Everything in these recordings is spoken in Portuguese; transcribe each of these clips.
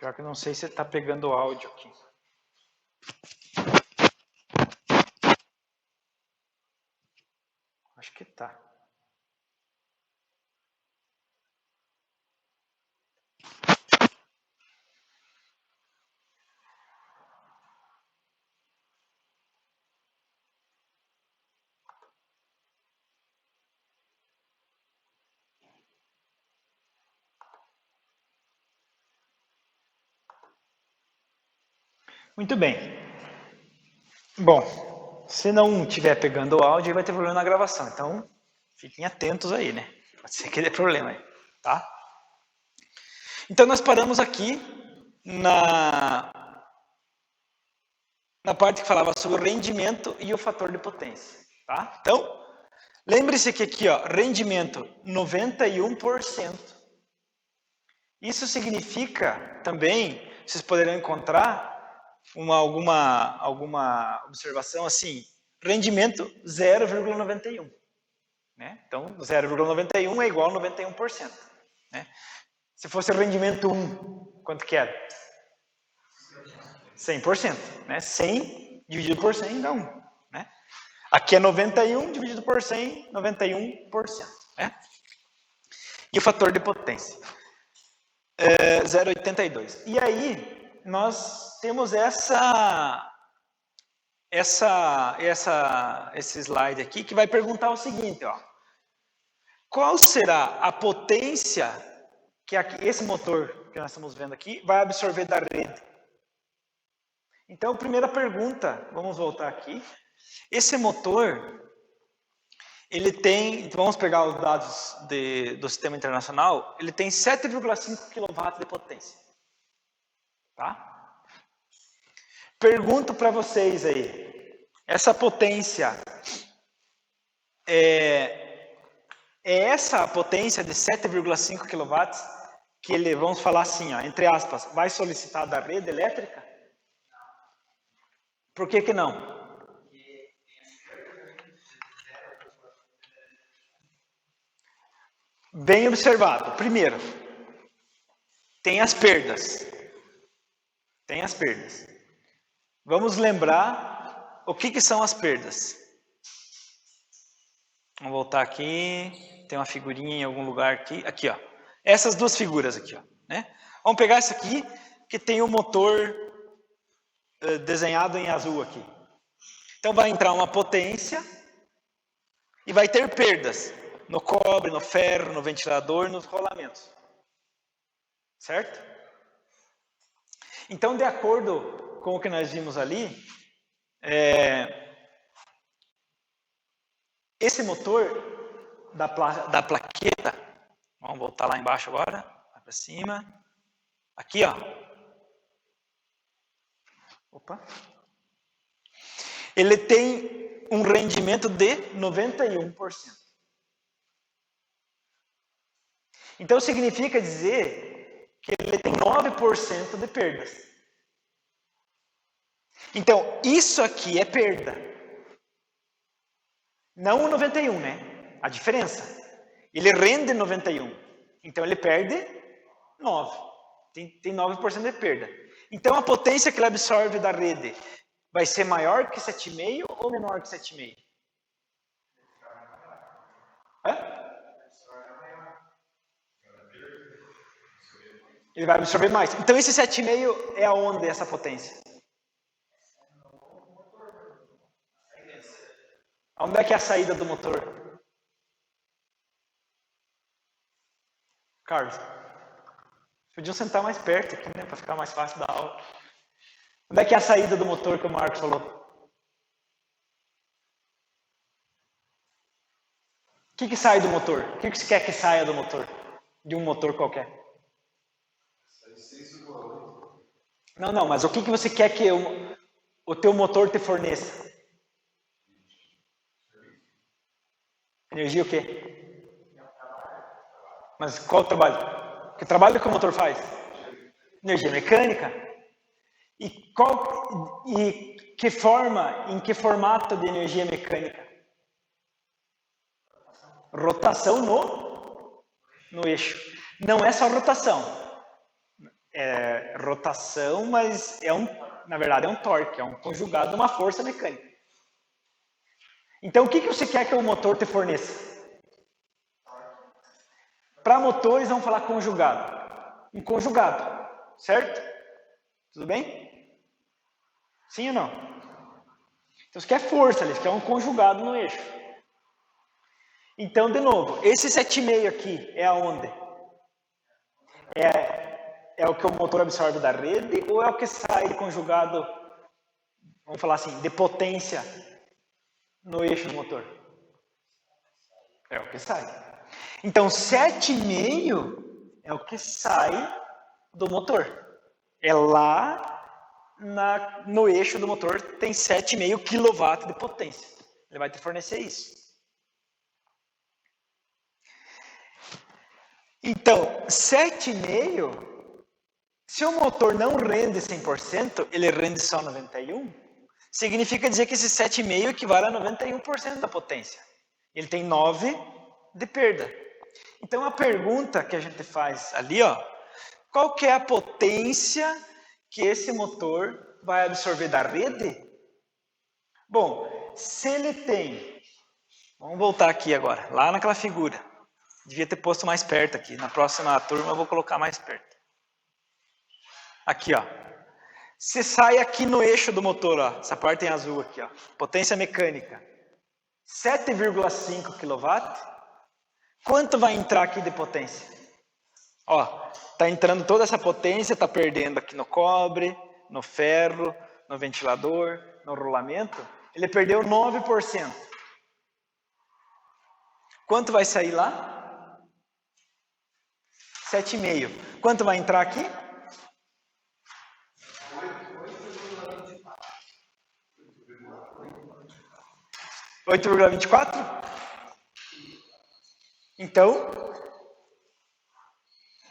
Pior que eu não sei se está pegando o áudio aqui. Acho que tá. Muito bem. Bom, se não estiver pegando o áudio, vai ter problema na gravação. Então, fiquem atentos aí, né? Pode ser que dê problema aí, tá? Então, nós paramos aqui na parte que falava sobre o rendimento e o fator de potência, tá? Então, lembre-se que aqui, ó, rendimento 91%. Isso significa também, vocês poderão encontrar alguma observação assim, rendimento 0,91. Né? Então, 0,91 é igual a 91%. Né? Se fosse rendimento 1, quanto que era? 100%. Né? 100 dividido por 100 dá 1. Né? Aqui é 91 dividido por 100, 91%. Né? E o fator de potência? 0,82. E aí, nós temos esse slide aqui que vai perguntar o seguinte, ó. Qual será a potência que esse motor que nós estamos vendo aqui vai absorver da rede? Então, primeira pergunta, vamos voltar aqui. Esse motor, ele tem, vamos pegar os dados do sistema internacional, ele tem 7,5 kW de potência. Tá? Pergunto para vocês aí, essa potência é essa potência de 7,5 kW que ele, vamos falar assim, ó, entre aspas, vai solicitar da rede elétrica? Por que que não? Bem observado. Primeiro, tem as perdas. Tem as perdas. Vamos lembrar o que são as perdas. Vamos voltar aqui. Tem uma figurinha em algum lugar aqui. Aqui, ó. Essas duas figuras aqui, ó. Né? Vamos pegar essa aqui, que tem o motor desenhado em azul aqui. Então vai entrar uma potência e vai ter perdas no cobre, no ferro, no ventilador, nos rolamentos. Certo? Então, de acordo com o que nós vimos ali, esse motor da plaqueta, vamos voltar lá embaixo agora, lá para cima, aqui, ó. Opa. Ele tem um rendimento de 91%. Então, significa dizer que ele tem 9% de perdas. Então, isso aqui é perda. Não o 91, né? A diferença. Ele rende 91. Então, ele perde 9. Tem 9% de perda. Então, a potência que ele absorve da rede vai ser maior que 7,5 ou menor que 7,5? Hã? Ele vai absorver mais. Então, esse 7,5 é aonde essa potência? Onde é que é a saída do motor? Carlos, podiam sentar mais perto aqui, né? Para ficar mais fácil da aula. Onde é que é a saída do motor que o Marcos falou? O que sai do motor? O que você quer que saia do motor? De um motor qualquer? Não, mas o que você quer que o teu motor te forneça? Energia o quê? Mas qual o trabalho? Que trabalho que o motor faz? Energia mecânica. E que forma, em que formato de energia mecânica? Rotação no eixo. Não é só rotação. rotação, mas na verdade é um torque, é um conjugado de uma força mecânica. Então, o que você quer que o motor te forneça? Para motores, vamos falar conjugado. Um conjugado, certo? Tudo bem? Sim ou não? Então, você quer força, você quer um conjugado no eixo. Então, de novo, esse 7,5 aqui é aonde? É o que o motor absorve da rede ou é o que sai conjugado, vamos falar assim, de potência no eixo do motor? É o que sai. Então, 7,5 é o que sai do motor. É lá no eixo do motor tem 7,5 kW de potência. Ele vai te fornecer isso. Então, 7,5, se o motor não rende 100%, ele rende só 91%, significa dizer que esse 7,5 equivale a 91% da potência. Ele tem 9 de perda. Então, a pergunta que a gente faz ali, ó, qual que é a potência que esse motor vai absorver da rede? Bom, se ele tem... Vamos voltar aqui agora, lá naquela figura. Devia ter posto mais perto aqui. Na próxima turma eu vou colocar mais perto. Aqui, ó. Se sai aqui no eixo do motor, ó, essa parte em azul aqui, ó, potência mecânica, 7,5 kW, quanto vai entrar aqui de potência? Ó, tá entrando toda essa potência, tá perdendo aqui no cobre, no ferro, no ventilador, no rolamento, ele perdeu 9%. Quanto vai sair lá? 7,5. Quanto vai entrar aqui? 8,24? Então,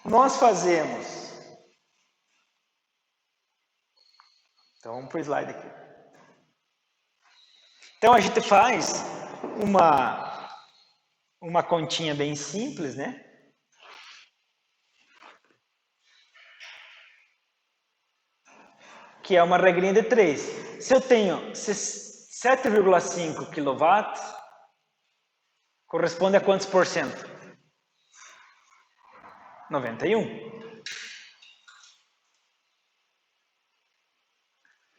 nós fazemos... Então, vamos para o slide aqui. Então, a gente faz uma continha bem simples, né? Que é uma regrinha de 3. Se eu tenho 7,5 kW, corresponde a quantos por cento? 91.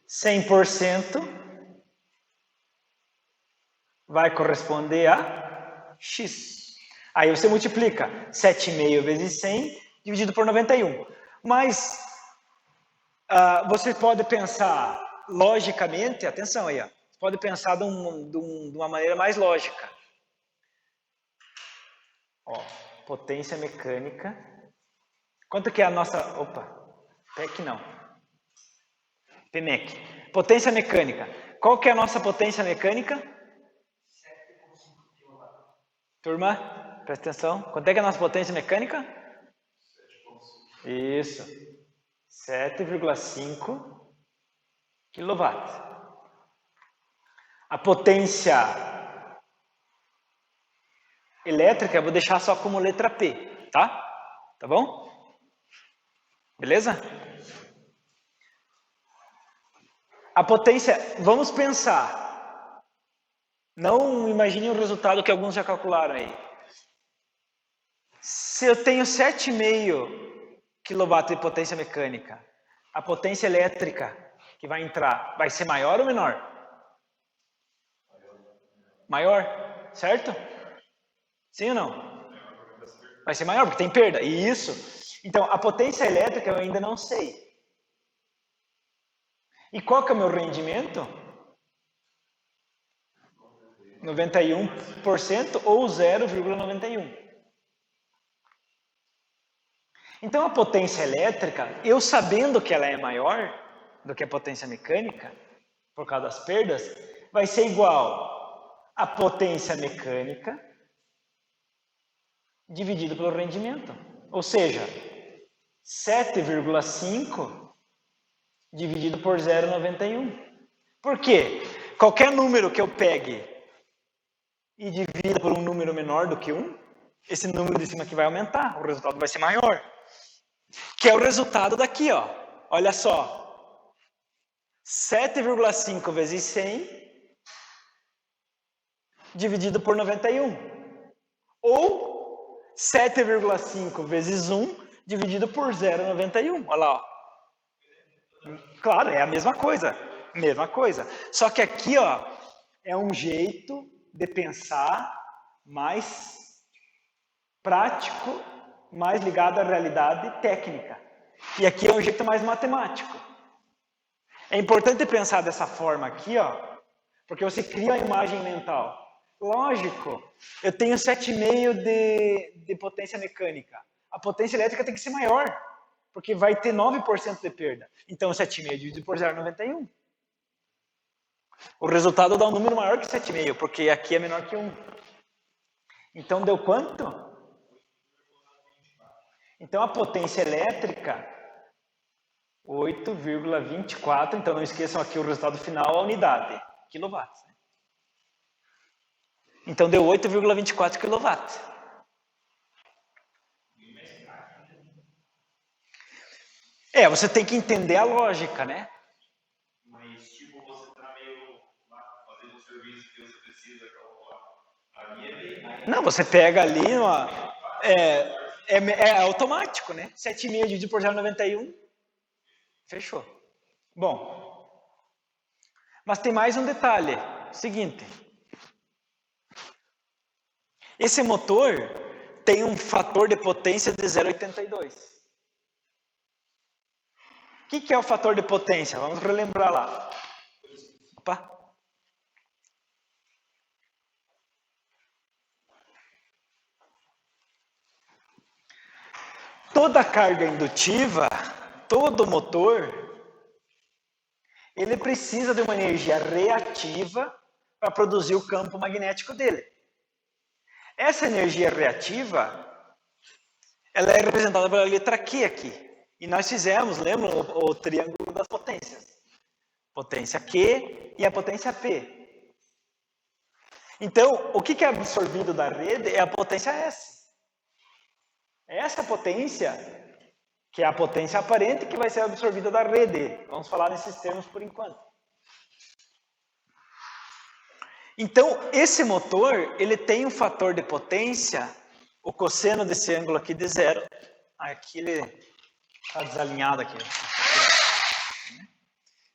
100% vai corresponder a X. Aí você multiplica 7,5 vezes 100 dividido por 91. Mas você pode pensar logicamente, atenção aí, ó, você pode pensar de uma maneira mais lógica. Ó, potência mecânica. Quanto que é a nossa... Opa, PEC não. PMEC. Potência mecânica. Qual que é a nossa potência mecânica? 7,5 kW. Turma, presta atenção. Quanto é que é a nossa potência mecânica? 7,5. Isso. 7,5 kW. A potência elétrica eu vou deixar só como letra P, tá? Tá bom? Beleza? A potência, vamos pensar. Não imagine o resultado que alguns já calcularam aí. Se eu tenho 7,5 kW de potência mecânica, a potência elétrica que vai entrar vai ser maior ou menor? Maior, certo? Sim ou não? Vai ser maior, porque tem perda. Isso. Então, a potência elétrica eu ainda não sei. E qual que é o meu rendimento? 91% ou 0,91. Então, a potência elétrica, eu sabendo que ela é maior do que a potência mecânica, por causa das perdas, vai ser igual a potência mecânica dividido pelo rendimento. Ou seja, 7,5 dividido por 0,91. Por quê? Qualquer número que eu pegue e divida por um número menor do que 1, esse número de cima aqui vai aumentar, o resultado vai ser maior. Que é o resultado daqui, ó. Olha só. 7,5 vezes 100 dividido por 91. Ou 7,5 vezes 1 dividido por 0,91. Olha lá, ó. Claro, é a mesma coisa. Mesma coisa. Só que aqui, ó, é um jeito de pensar mais prático, mais ligado à realidade técnica. E aqui é um jeito mais matemático. É importante pensar dessa forma aqui, ó, porque você cria a imagem mental. Lógico, eu tenho 7,5 de potência mecânica. A potência elétrica tem que ser maior, porque vai ter 9% de perda. Então, 7,5 dividido por 0,91. O resultado dá um número maior que 7,5, porque aqui é menor que 1. Então, deu quanto? Então, a potência elétrica, 8,24. Então, não esqueçam aqui o resultado final, a unidade, quilowatts. Então, deu 8,24 quilowatts. Você tem que entender a lógica, né? Mas, tipo, você tá meio fazendo um serviço que você precisa calcular. Ali é bem mais. Não, você pega ali, é automático, né? 7,5 dividido por 0,91. Fechou. Bom, mas tem mais um detalhe. Seguinte. Esse motor tem um fator de potência de 0,82. O que é o fator de potência? Vamos relembrar lá. Opa. Toda carga indutiva, todo motor, ele precisa de uma energia reativa para produzir o campo magnético dele. Essa energia reativa, ela é representada pela letra Q aqui. E nós fizemos, lembram, o triângulo das potências. Potência Q e a potência P. Então, o que é absorvido da rede é a potência S. É essa potência, que é a potência aparente, que vai ser absorvida da rede. Vamos falar nesses termos por enquanto. Então, esse motor, ele tem um fator de potência, o cosseno desse ângulo aqui de 0. Aqui ele está desalinhado aqui.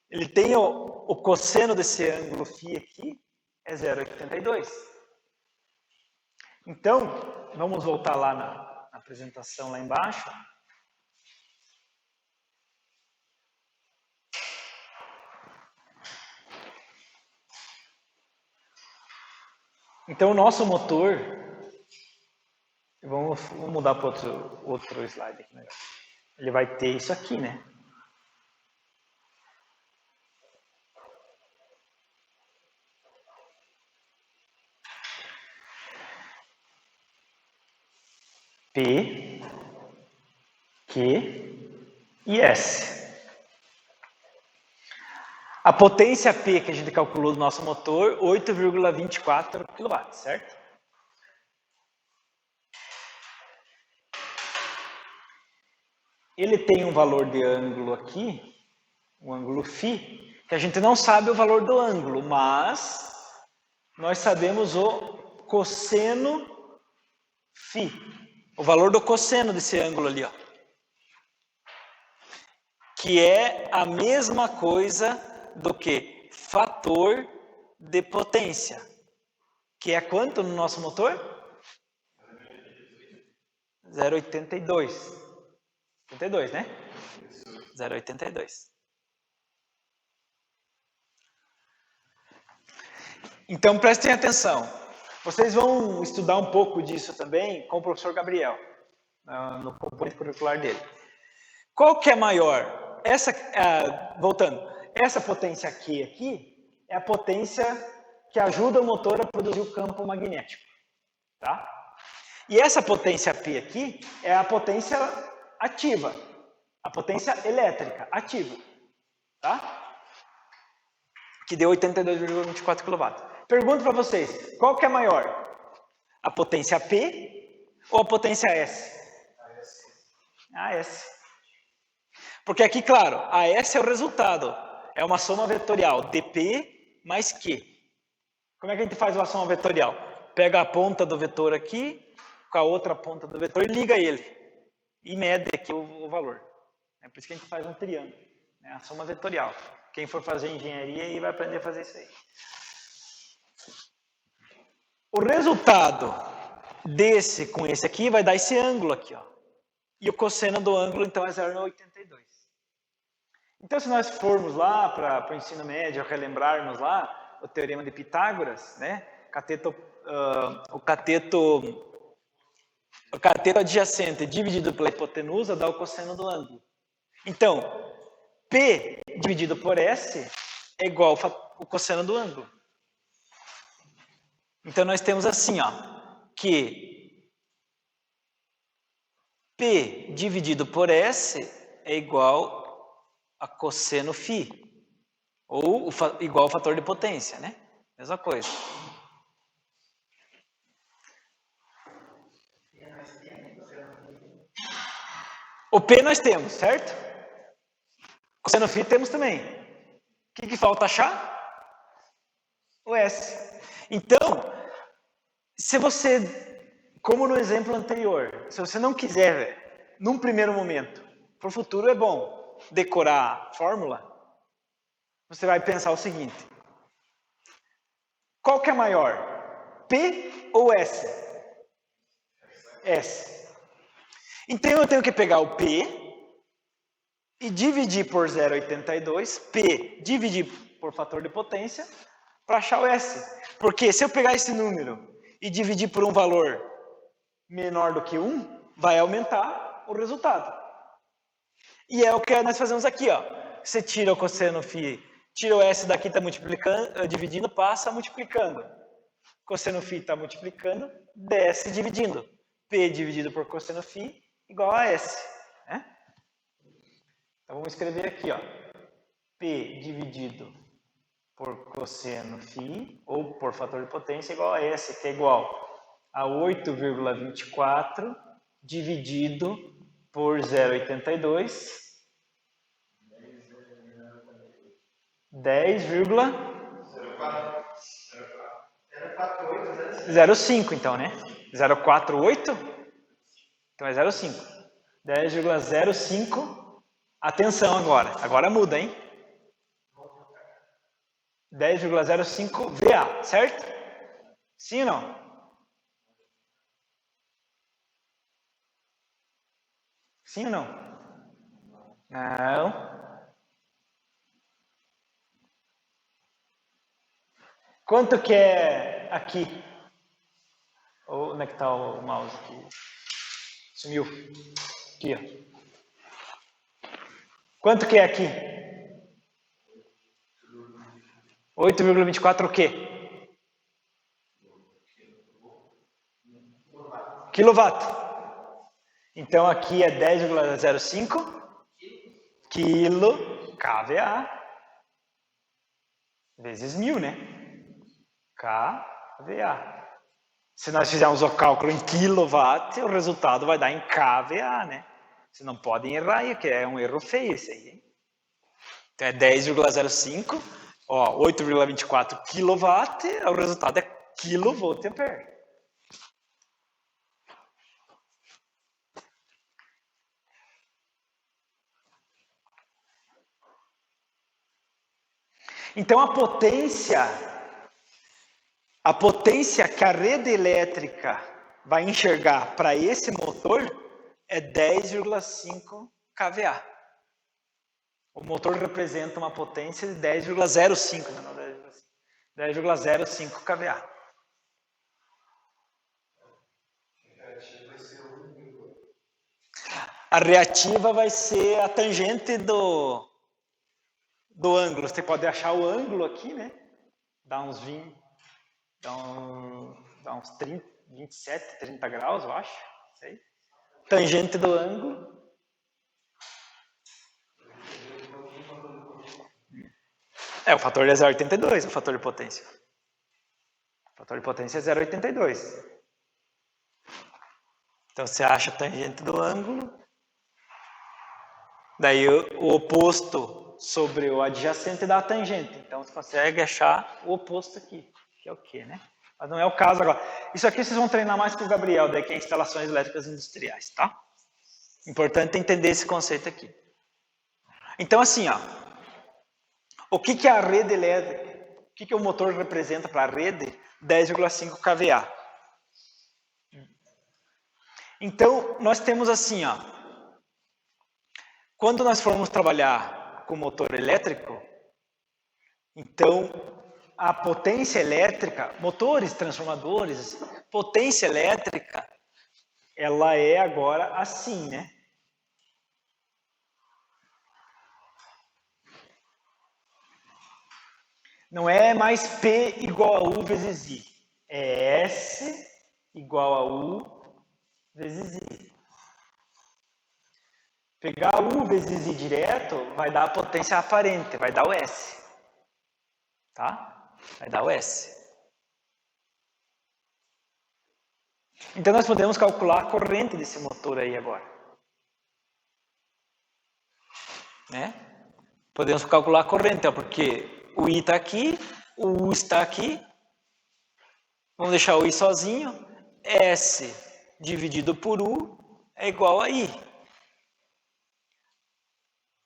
Ele tem o cosseno desse ângulo φ aqui, é 0,82. Então, vamos voltar lá na apresentação lá embaixo. Então, o nosso motor, vamos mudar para outro slide aqui, né? Ele vai ter isso aqui, né? P, Q e S. A potência P que a gente calculou do nosso motor, 8,24 kW, certo? Ele tem um valor de ângulo aqui, um ângulo φ, que a gente não sabe o valor do ângulo, mas nós sabemos o cosseno φ, o valor do cosseno desse ângulo ali, ó, que é a mesma coisa do que fator de potência, que é quanto no nosso motor? 0,82. 82, né? 0,82. Então prestem atenção. Vocês vão estudar um pouco disso também com o professor Gabriel, no componente curricular dele. Qual que é maior? Voltando, essa potência Q aqui é a potência que ajuda o motor a produzir o campo magnético, tá? E essa potência P aqui é a potência ativa, a potência elétrica ativa, tá? Que deu 82,24 kW. Pergunto para vocês, qual que é maior? A potência P ou a potência S? A S. Porque aqui, claro, AS é o resultado. É uma soma vetorial, dp mais q. Como é que a gente faz uma soma vetorial? Pega a ponta do vetor aqui, com a outra ponta do vetor e liga ele. E mede aqui o valor. É por isso que a gente faz um triângulo. Né? A soma vetorial. Quem for fazer engenharia aí vai aprender a fazer isso aí. O resultado desse com esse aqui vai dar esse ângulo aqui, ó. E o cosseno do ângulo, então, é 0,82. Então, se nós formos lá para o ensino médio, relembrarmos lá o teorema de Pitágoras, né? O cateto adjacente dividido pela hipotenusa dá o cosseno do ângulo. Então, P dividido por S é igual ao cosseno do ângulo. Então, nós temos assim, ó, que P dividido por S é igual a cosseno φ, ou igual ao fator de potência, né? Mesma coisa. O P nós temos, certo? Cosseno φ temos também. O que falta achar? O S. Então, se você, como no exemplo anterior, se você não quiser, num primeiro momento, para o futuro é bom decorar a fórmula, você vai pensar o seguinte: qual que é maior? P ou S? S. Então eu tenho que pegar o P e dividir por 0,82, P dividir por fator de potência, para achar o S. Porque se eu pegar esse número e dividir por um valor menor do que 1, vai aumentar o resultado. E é o que nós fazemos aqui, ó. Você tira o cosseno φ, tira o S daqui, está multiplicando, dividindo, passa multiplicando. Cosseno φ está multiplicando, ds dividindo. P dividido por cosseno φ igual a S. Né? Então vamos escrever aqui, ó. P dividido por cosseno φ, ou por fator de potência, igual a S, que é igual a 8,24 dividido por 0,82, 10,05 então, né? 048? Então é 0,5. 10,05. Atenção agora muda, hein? 10,05 VA, certo? Sim ou não? Sim ou não? Não. Quanto que é aqui? Onde é que está o mouse aqui? Sumiu. Aqui, ó. Quanto que é aqui? 8,24 o quê? Quilowatt. Então aqui é 10,05 quilo kVA vezes 1000, né? kVA. Se nós fizermos o cálculo em quilowatt, o resultado vai dar em kVA, né? Vocês não podem errar aí, que é um erro feio esse aí, hein? Então é 10,05, ó, 8,24 kW, o resultado é kVA. Então a potência que a rede elétrica vai enxergar para esse motor é 10,5 kVA. O motor representa uma potência de 10,05, não 10,05 kVA. A reativa vai ser a tangente do ângulo. Você pode achar o ângulo aqui, né? Dá uns 20, dá uns 30, 27, 30 graus, eu acho. Sei. Tangente do ângulo. O fator é 0,82, o fator de potência. O fator de potência é 0,82. Então você acha a tangente do ângulo. Daí o oposto sobre o adjacente dá a tangente. Então você consegue achar o oposto aqui, que é o quê, né? Mas não é o caso agora. Isso aqui vocês vão treinar mais com o Gabriel, daí que é instalações elétricas industriais, tá? Importante entender esse conceito aqui. Então assim, ó, o que é a rede elétrica? O que o motor representa para a rede? 10,5 kVA. Então, nós temos assim, ó, quando nós formos trabalhar com motor elétrico, então a potência elétrica, motores, transformadores, potência elétrica, ela é agora assim, né? Não é mais P igual a U vezes I. É S igual a U vezes I. Pegar U vezes I direto vai dar a potência aparente, vai dar o S. Tá? Vai dar o S. Então nós podemos calcular a corrente desse motor aí agora. Né? Podemos calcular a corrente, ó, porque o I está aqui, o U está aqui. Vamos deixar o I sozinho. S dividido por U é igual a I.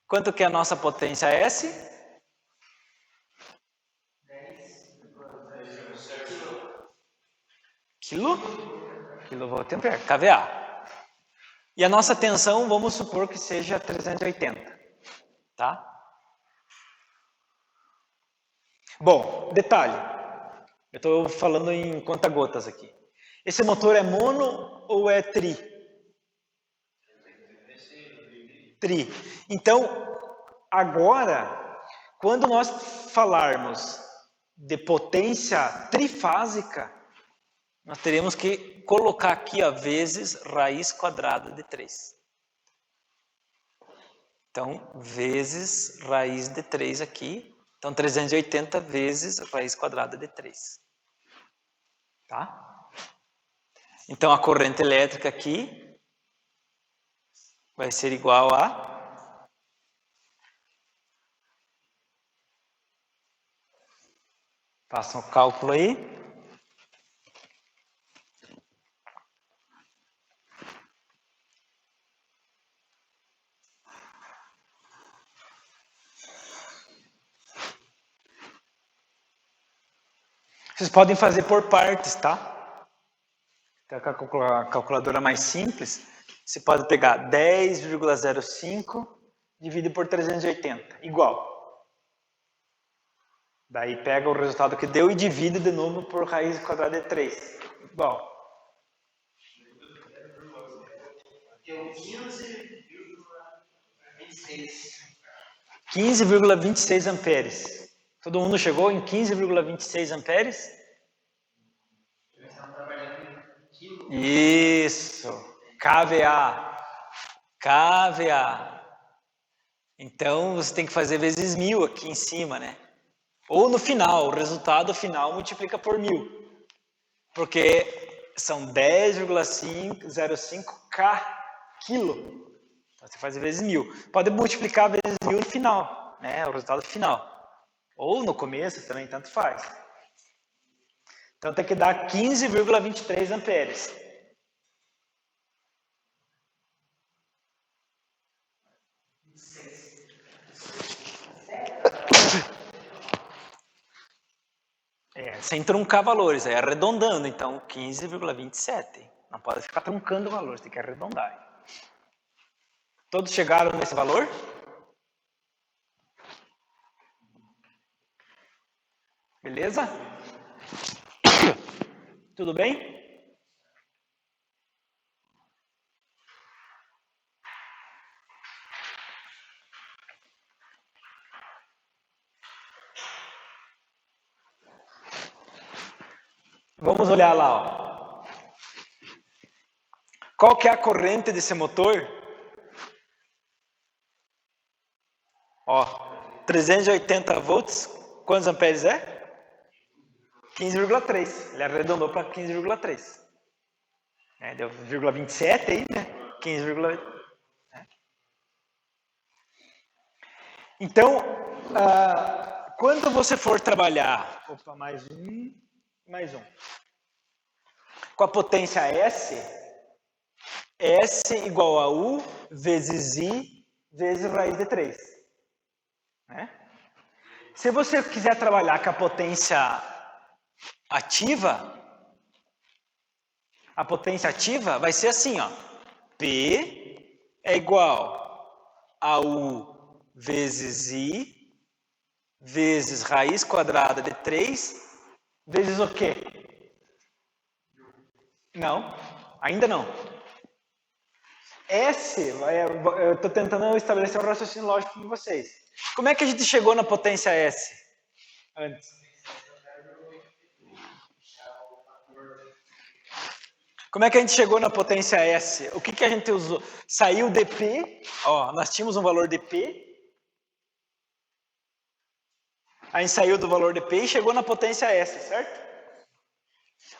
Quanto que é a nossa potência S? 10 quilovoltampere, kVA. E a nossa tensão, vamos supor que seja 380, tá? Bom, detalhe, eu estou falando em conta-gotas aqui. Esse motor é mono ou é tri? Tri. Então, agora, quando nós falarmos de potência trifásica, nós teremos que colocar aqui a vezes raiz quadrada de 3. Então, vezes raiz de 3 aqui. Então, 380 vezes raiz quadrada de 3. Tá? Então, a corrente elétrica aqui vai ser igual a... Façam o cálculo aí. Vocês podem fazer por partes, tá? Então, a calculadora mais simples, você pode pegar 10,05 dividido por 380, igual. Daí pega o resultado que deu e divide de novo por raiz quadrada de 3, igual. Deu 15,26 amperes. Todo mundo chegou em 15,26 amperes? Isso, kVA. kVA. Então você tem que fazer vezes 1000 aqui em cima, né? Ou no final, o resultado final multiplica por 1000. Porque são 10,05 quilo. Então você faz vezes 1000. Pode multiplicar vezes 1000 no final, né? O resultado final. Ou no começo também, tanto faz. Então tem que dar 15,23 amperes. Sem truncar valores, é arredondando, então 15,27. Não pode ficar truncando valores, tem que arredondar. Todos chegaram nesse valor? Beleza? Tudo bem? Vamos olhar lá, ó. Qual que é a corrente desse motor? Ó, 380 volts, quantos amperes é? 15,3. Ele arredondou para 15,3. Deu 0,27 aí, né? 15,8. Então, quando você for trabalhar, opa, mais um, com a potência S, S igual a U vezes I vezes raiz de 3. Né? Se você quiser trabalhar com a potência ativa, vai ser assim, ó. P é igual a U vezes I vezes raiz quadrada de 3 vezes o quê? Não, ainda não. S, eu estou tentando estabelecer um raciocínio lógico com vocês. Como é que a gente chegou na potência S antes? Como é que a gente chegou na potência S? O que a gente usou? Saiu de P, ó, nós tínhamos um valor de P, a gente saiu do valor de P e chegou na potência S, certo?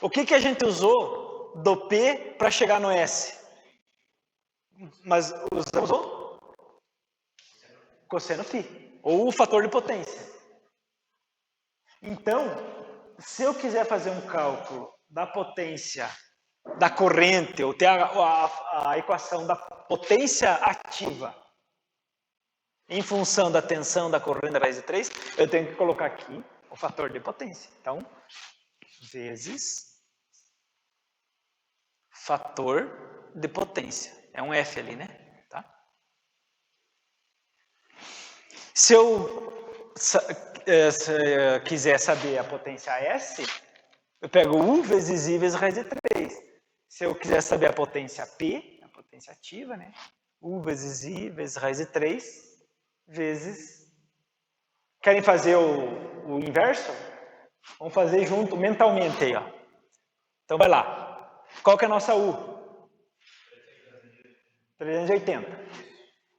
O que a gente usou do P para chegar no S? Mas usamos o cosseno φ, ou o fator de potência. Então, se eu quiser fazer um cálculo da potência da corrente, ou ter a equação da potência ativa em função da tensão da corrente da raiz de 3, eu tenho que colocar aqui o fator de potência. Então, vezes fator de potência. É um F ali, né? Tá? Se eu quiser saber a potência S, eu pego U vezes I vezes raiz de 3. Se eu quiser saber a potência P, a potência ativa, né? U vezes I vezes raiz de 3 vezes... Querem fazer o inverso? Vamos fazer junto, mentalmente aí, ó. Então vai lá. Qual que é a nossa U? 380.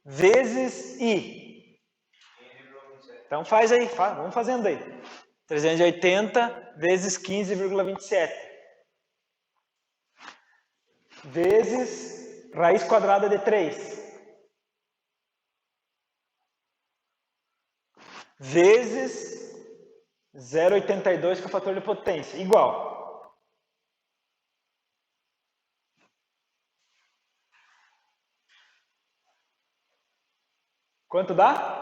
Vezes I. Então faz aí, vamos fazendo aí. 380 vezes 15,27. Vezes raiz quadrada de 3. Vezes 0,82 com o fator de potência. Igual. Quanto dá?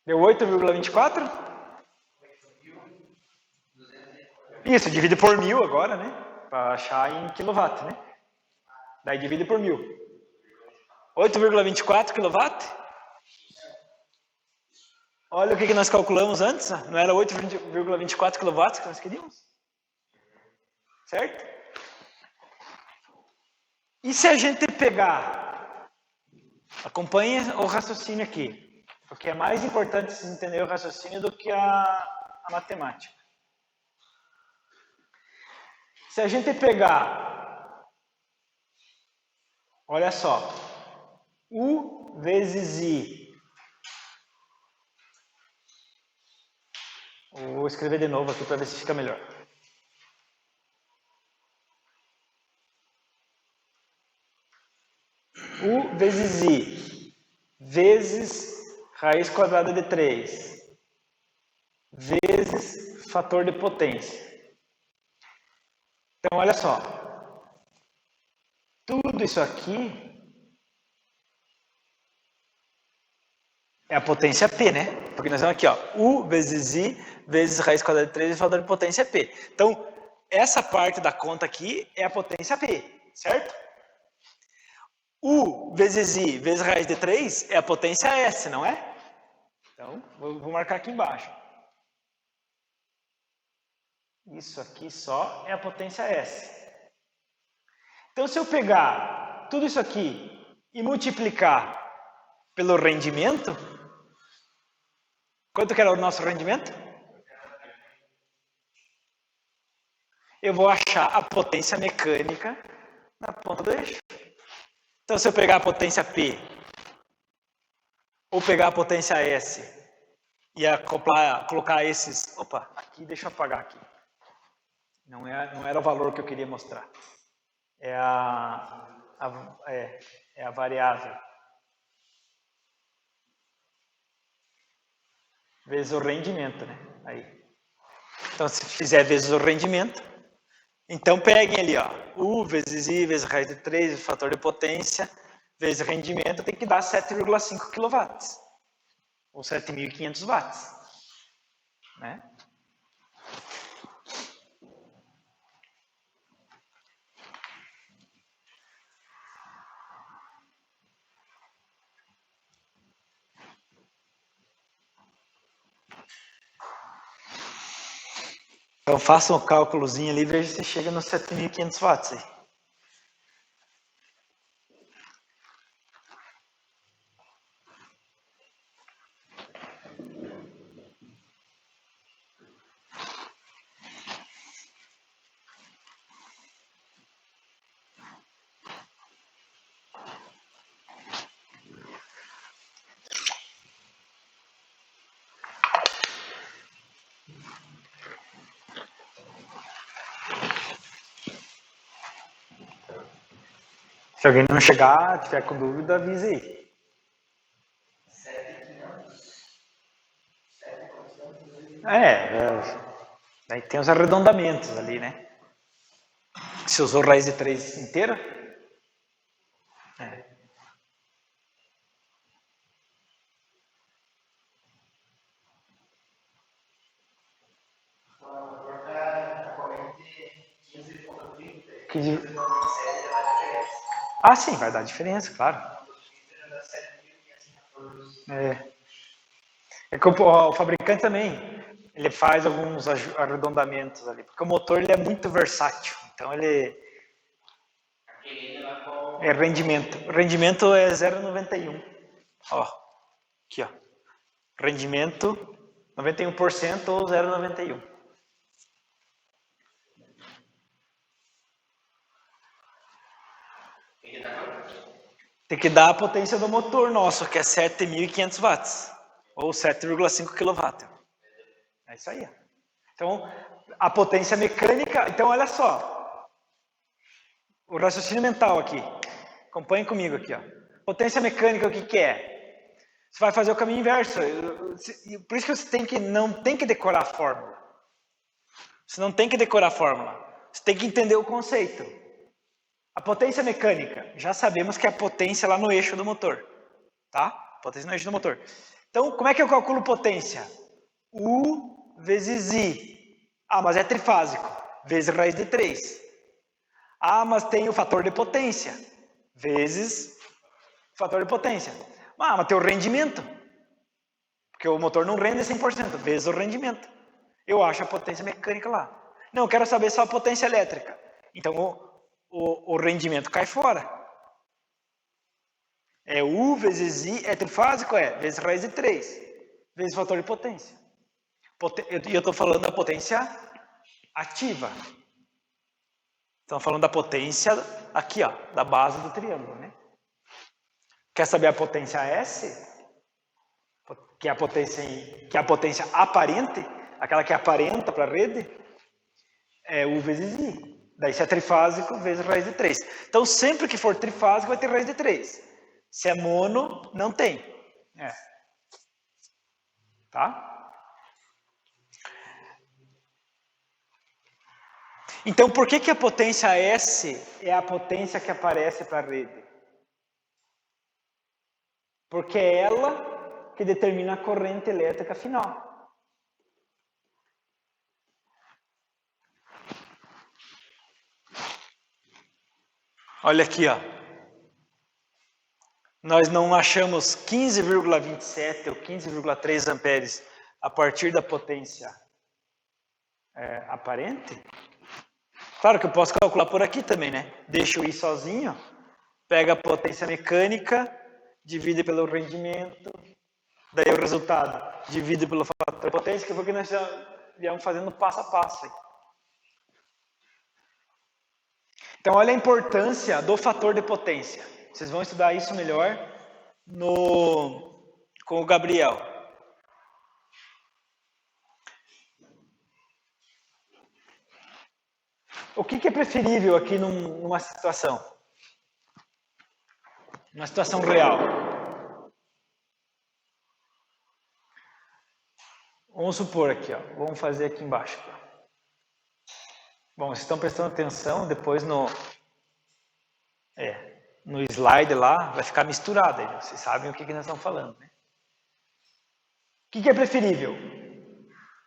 Deu 8,24? Isso, divide por 1000 agora, né? Para achar em quilowatt, né? Daí divide por 1000. 8,24 quilowatt? Olha o que nós calculamos antes. Não era 8,24 quilowatts que nós queríamos? Certo? E se a gente pegar... Acompanhe o raciocínio aqui. Porque é mais importante vocês entenderem o raciocínio do que a matemática. Se a gente pegar... Olha só. U vezes I. Vou escrever de novo aqui para ver se fica melhor. U vezes I vezes raiz quadrada de 3 vezes fator de potência. Então, olha só. Tudo isso aqui é a potência P, né? Porque nós vamos aqui, ó, U vezes I vezes raiz quadrada de 3 vezes fator de potência P. Então, essa parte da conta aqui é a potência P, certo? U vezes I vezes raiz de 3 é a potência S, não é? Então, vou marcar aqui embaixo. Isso aqui só é a potência S. Então, se eu pegar tudo isso aqui e multiplicar pelo rendimento, quanto que era o nosso rendimento? Eu vou achar a potência mecânica na ponta do eixo. Então, se eu pegar a potência P, ou pegar a potência S, e acoplar, colocar esses... Opa, aqui, deixa eu apagar aqui. Não era o valor que eu queria mostrar. É a variável. vezes o rendimento, né? Aí. Então, se fizer vezes o rendimento, então peguem ali, ó, U vezes I vezes raiz de 3, fator de potência, vezes rendimento, tem que dar 7,5 kW, ou 7.500 watts, né? Então faça um cálculozinho ali e veja se chega nos 7.500 watts aí. Se alguém não chegar, tiver com dúvida, avise aí. 7.500. Aí tem os arredondamentos ali, né? Se usou raiz de 3 inteira? É. Ah, sim, vai dar diferença, claro. É que o fabricante também, ele faz alguns arredondamentos ali, porque o motor ele é muito versátil, então ele é rendimento. O rendimento é 0,91. Ó, aqui ó, rendimento 91% ou 0,91. Tem que dar a potência do motor nosso, que é 7.500 watts, ou 7,5 kW. É isso aí. Então, a potência mecânica... Então, olha só. O raciocínio mental aqui. Acompanhe comigo aqui. Ó. Potência mecânica, o que é? Você vai fazer o caminho inverso. Por isso que você não tem que decorar a fórmula. Você não tem que decorar a fórmula. Você tem que entender o conceito. A potência mecânica, já sabemos que é a potência lá no eixo do motor, tá? Potência no eixo do motor. Então, como é que eu calculo potência? U vezes I. Ah, mas é trifásico. Vezes raiz de 3. Ah, mas tem o fator de potência. Vezes fator de potência. Ah, mas tem o rendimento. Porque o motor não rende 100%. Vezes o rendimento. Eu acho a potência mecânica lá. Não, eu quero saber só a potência elétrica. Então, o rendimento cai fora. É U vezes I, é trifásico, vezes raiz de 3, vezes fator de potência. E eu estou falando da potência ativa. Estamos falando da potência aqui, ó, da base do triângulo, né? Quer saber a potência S? Que é a potência aparente, aquela que aparenta para a rede, é U vezes I. Daí se é trifásico, vezes raiz de 3. Então, sempre que for trifásico, vai ter raiz de 3. Se é mono, não tem. Tá? Então, por que a potência S é a potência que aparece para a rede? Porque é ela que determina a corrente elétrica final. Olha aqui, ó. Nós não achamos 15,27 ou 15,3 amperes a partir da potência aparente? Claro que eu posso calcular por aqui também, né? Deixo I sozinho, pega a potência mecânica, divide pelo rendimento, daí o resultado divide pelo fator de potência, que foi o que nós já viemos fazendo passo a passo. Então, olha a importância do fator de potência. Vocês vão estudar isso melhor com o Gabriel. O que é preferível aqui numa situação? Uma situação real. Vamos supor aqui, ó. Vamos fazer aqui embaixo. Aqui, ó. Bom, vocês estão prestando atenção, depois no slide lá vai ficar misturado. Aí, vocês sabem o que nós estamos falando, né? O que é preferível?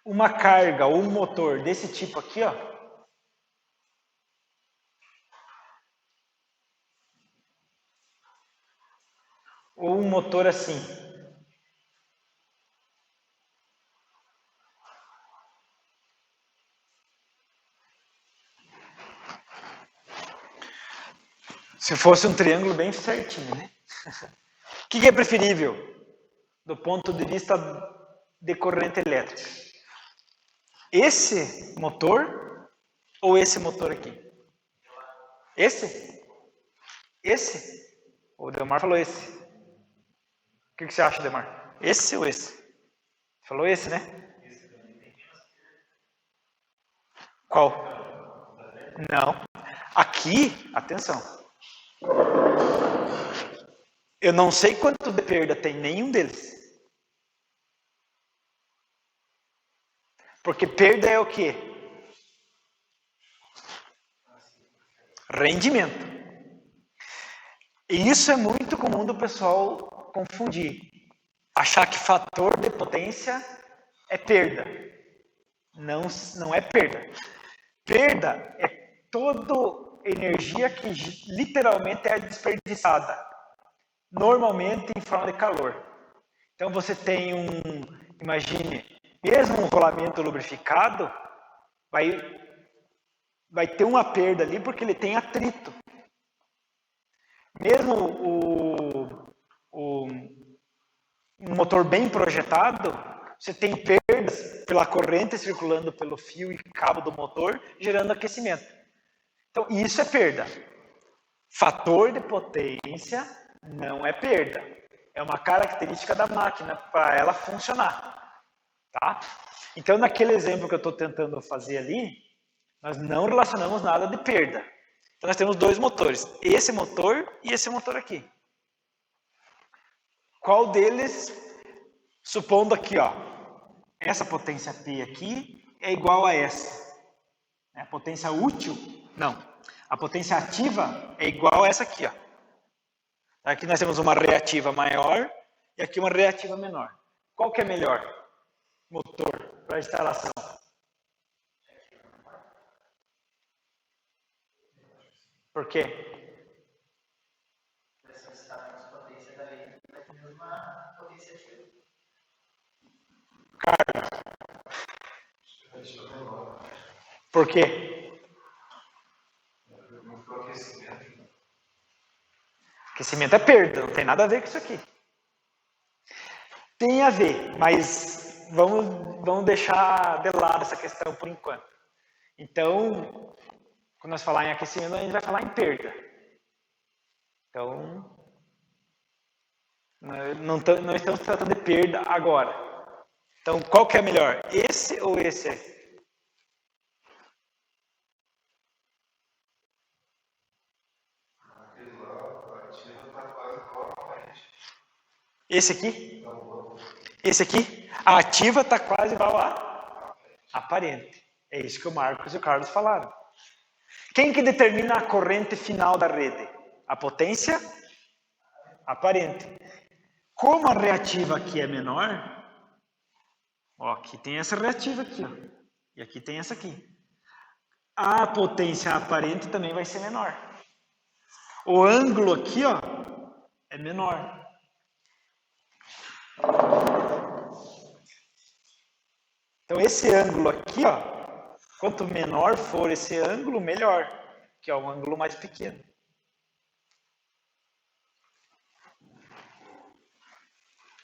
Uma carga ou um motor desse tipo aqui, ó. Ou um motor assim. Se fosse um triângulo bem certinho, né? O que é preferível do ponto de vista de corrente elétrica? Esse motor ou esse motor aqui? Esse? Esse? O Delmar falou esse. O que você acha, Delmar? Esse ou esse? Falou esse, né? Qual? Não. Aqui, atenção. Eu não sei quanto de perda tem nenhum deles. Porque perda é o quê? Rendimento. E isso é muito comum do pessoal confundir. Achar que fator de potência é perda. Não é perda. Perda é toda energia que literalmente é desperdiçada. Normalmente em forma de calor. Então você tem imagine, mesmo um rolamento lubrificado, vai ter uma perda ali porque ele tem atrito. Mesmo um motor bem projetado, você tem perdas pela corrente circulando pelo fio e cabo do motor, gerando aquecimento. Então, isso é perda. Fator de potência não é perda. É uma característica da máquina para ela funcionar. Tá? Então, naquele exemplo que eu estou tentando fazer ali, nós não relacionamos nada de perda. Então, nós temos dois motores. Esse motor e esse motor aqui. Qual deles, supondo aqui, ó, essa potência P aqui é igual a essa. A potência útil, não. A potência ativa é igual a essa aqui, ó. Aqui nós temos uma reativa maior e aqui uma reativa menor. Qual que é melhor motor para instalação? Por quê? Carlos. Por quê? Aquecimento é perda, não tem nada a ver com isso aqui. Tem a ver, mas vamos deixar de lado essa questão por enquanto. Então, quando nós falar em aquecimento, a gente vai falar em perda. Então, não estamos tratando de perda agora. Então, qual que é melhor? Esse ou esse aí? Esse aqui? Esse aqui? A ativa está quase igual a aparente. É isso que o Marcos e o Carlos falaram. Quem que determina a corrente final da rede? A potência aparente. Como a reativa aqui é menor, ó, aqui tem essa reativa aqui, ó, e aqui tem essa aqui. A potência aparente também vai ser menor. O ângulo aqui, ó, é menor. Então esse ângulo aqui, ó, quanto menor for esse ângulo, melhor, que é um ângulo mais pequeno.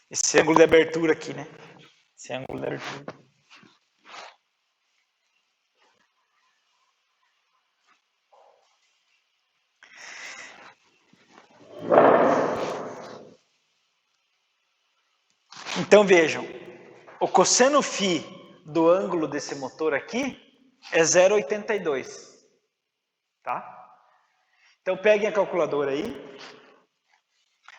Esse ângulo de abertura aqui, né? Esse ângulo de abertura. Então vejam, o cosseno φ do ângulo desse motor aqui é 0,82, tá? Então peguem a calculadora aí.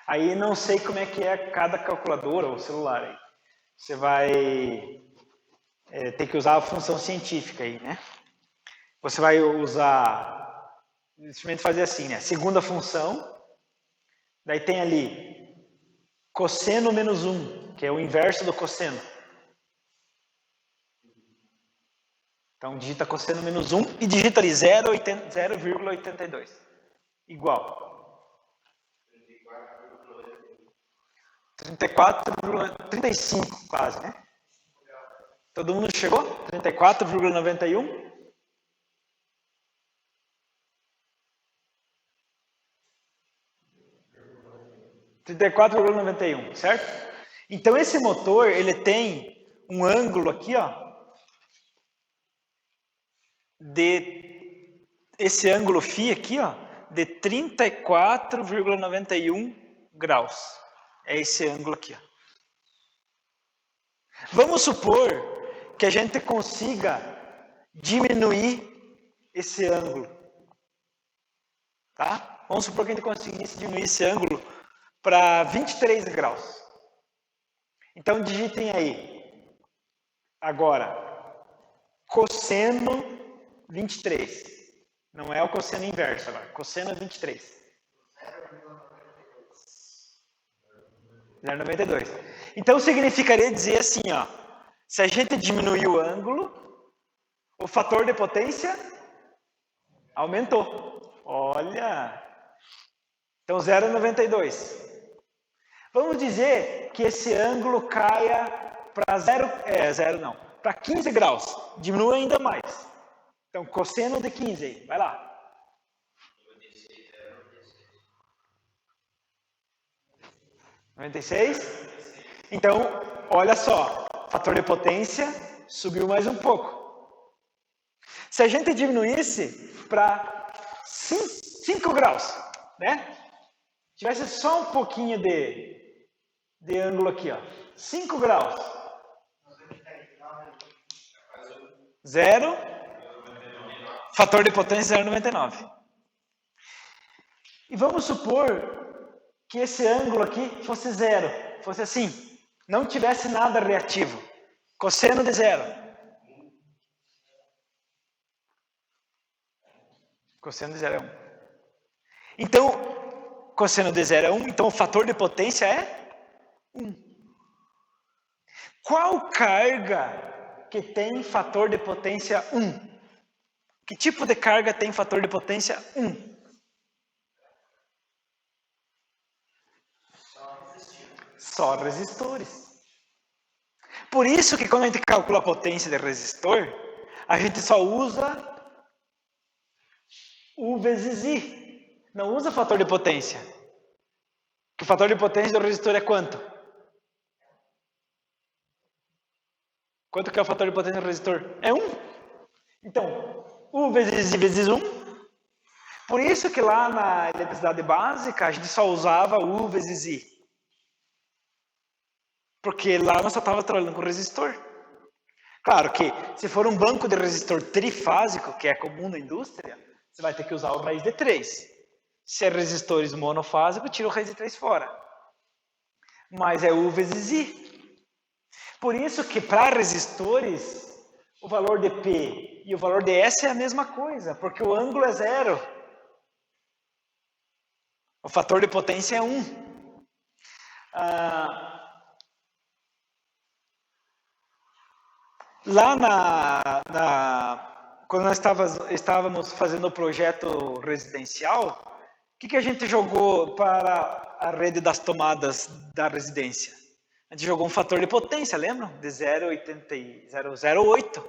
Aí não sei como é que é cada calculadora ou celular aí. Você vai tem que usar a função científica aí, né? Você vai usar, simplesmente fazer assim, né? Segunda função, daí tem ali cosseno menos 1, que é o inverso do cosseno. Então, digita cosseno menos 1 e digita ali 0,82. Igual. 34,35 quase, né? Todo mundo chegou? 34,91? certo? Então esse motor, ele tem um ângulo aqui, ó, esse ângulo φ aqui, ó, de 34,91 graus. É esse ângulo aqui, ó. Vamos supor que a gente consiga diminuir esse ângulo, tá? Vamos supor que a gente conseguisse diminuir esse ângulo para 23 graus. Então digitem aí, agora, cosseno 23. Não é o cosseno inverso agora, cosseno 23. 0,92. Então significaria dizer assim, ó, se a gente diminuir o ângulo, o fator de potência aumentou. Olha! Então 0,92. Vamos dizer que esse ângulo caia para para 15 graus. Diminua ainda mais. Então cosseno de 15 aí, vai lá. 96? Então, olha só, fator de potência subiu mais um pouco. Se a gente diminuísse para 5 graus, né? Tivesse só um pouquinho de ângulo aqui, ó. 5 graus. 0. Fator de potência 0,99. E vamos supor que esse ângulo aqui fosse 0, fosse assim, não tivesse nada reativo. Cosseno de 0. Cosseno de 0 é 1. Então, cosseno de 0 é 1, então o fator de potência é 1. Qual carga que tem fator de potência 1? Que tipo de carga tem fator de potência 1? Só resistores. Por isso que quando a gente calcula a potência de resistor, a gente só usa U vezes I. Não usa fator de potência. Que o fator de potência do resistor é quanto? Quanto que é o fator de potência do resistor? É 1. Então, U vezes I vezes 1. Por isso que lá na eletricidade básica a gente só usava U vezes I. Porque lá nós só estávamos trabalhando com resistor. Claro que se for um banco de resistor trifásico, que é comum na indústria, você vai ter que usar o raiz de 3. Se é resistores monofásicos, tira o raiz de 3 fora. Mas é U vezes I. Por isso que para resistores, o valor de P e o valor de S é a mesma coisa, porque o ângulo é 0. O fator de potência é 1. Lá quando nós estávamos fazendo o projeto residencial, o que a gente jogou para a rede das tomadas da residência? A gente jogou um fator de potência, lembram? De 0,08.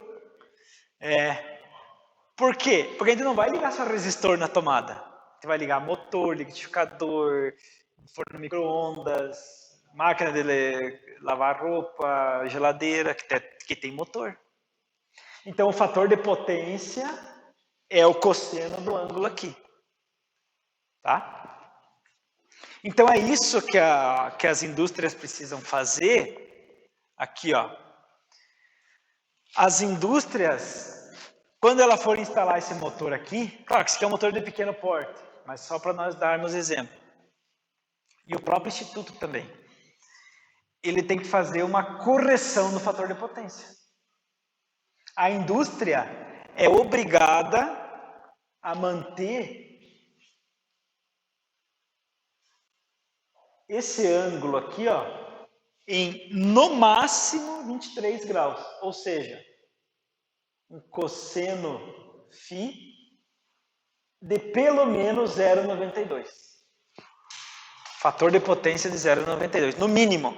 Por quê? Porque a gente não vai ligar só resistor na tomada. A gente vai ligar motor, liquidificador, forno micro-ondas, máquina de lavar roupa, geladeira, que tem motor. Então, o fator de potência é o cosseno do ângulo aqui. Tá? Então, é isso que as indústrias precisam fazer aqui, ó. As indústrias, quando ela for instalar esse motor aqui, claro que esse aqui é um motor de pequeno porte, mas só para nós darmos exemplo. E o próprio instituto também. Ele tem que fazer uma correção no fator de potência. A indústria é obrigada a manter esse ângulo aqui, ó, em no máximo 23 graus, ou seja, um cosseno φ de pelo menos 0,92. Fator de potência de 0,92, no mínimo.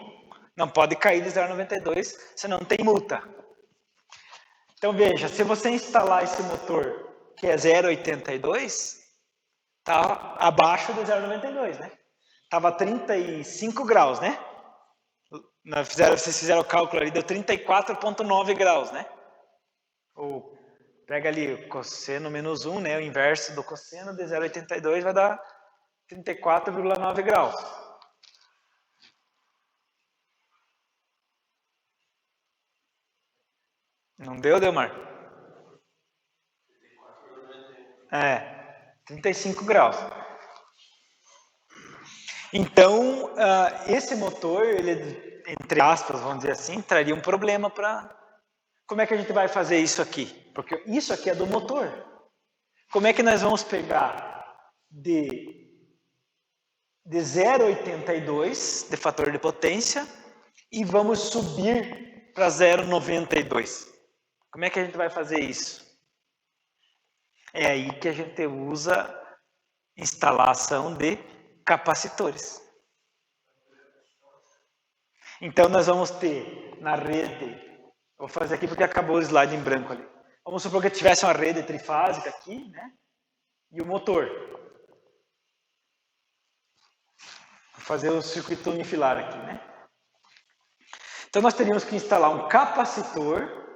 Não pode cair de 0,92, senão tem multa. Então veja, se você instalar esse motor que é 0,82, tá abaixo de 0,92, né? Tava 35 graus, né? Vocês fizeram o cálculo ali, deu 34,9 graus, né? Ou pega ali o cosseno menos 1, né? O inverso do cosseno de 0,82 vai dar 34,9 graus. Não deu, Delmar? 35 graus. Então, esse motor, ele, entre aspas, vamos dizer assim, traria um problema para... Como é que a gente vai fazer isso aqui? Porque isso aqui é do motor. Como é que nós vamos pegar de 0,82 de fator de potência e vamos subir para 0,92? Como é que a gente vai fazer isso? É aí que a gente usa instalação de capacitores. Então nós vamos ter na rede, vou fazer aqui porque acabou o slide em branco ali. Vamos supor que tivesse uma rede trifásica aqui, né? E o motor. Vou fazer o circuito unifilar aqui, né? Então nós teríamos que instalar um capacitor.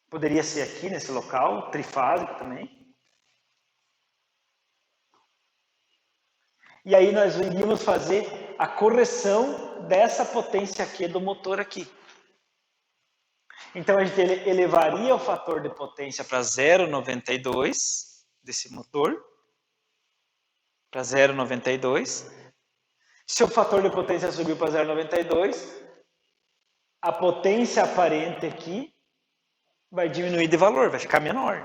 Poderia ser aqui nesse local, trifásico também. E aí nós iríamos fazer a correção dessa potência aqui do motor aqui. Então a gente elevaria o fator de potência para 0,92 desse motor. Para 0,92. Se o fator de potência subiu para 0,92, a potência aparente aqui vai diminuir de valor, vai ficar menor.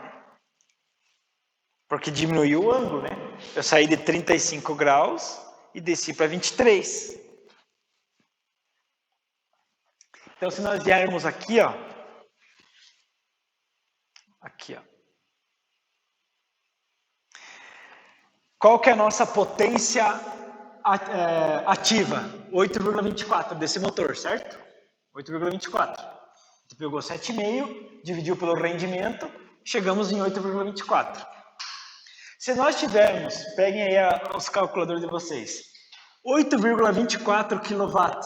Porque diminuiu o ângulo, né? Eu saí de 35 graus e desci para 23. Então, se nós viermos aqui, ó. Aqui, ó. Qual que é a nossa potência ativa? 8,24 desse motor, certo? 8,24. A gente pegou 7,5, dividiu pelo rendimento, chegamos em 8,24. Se nós tivermos, peguem aí os calculadores de vocês, 8,24 kW.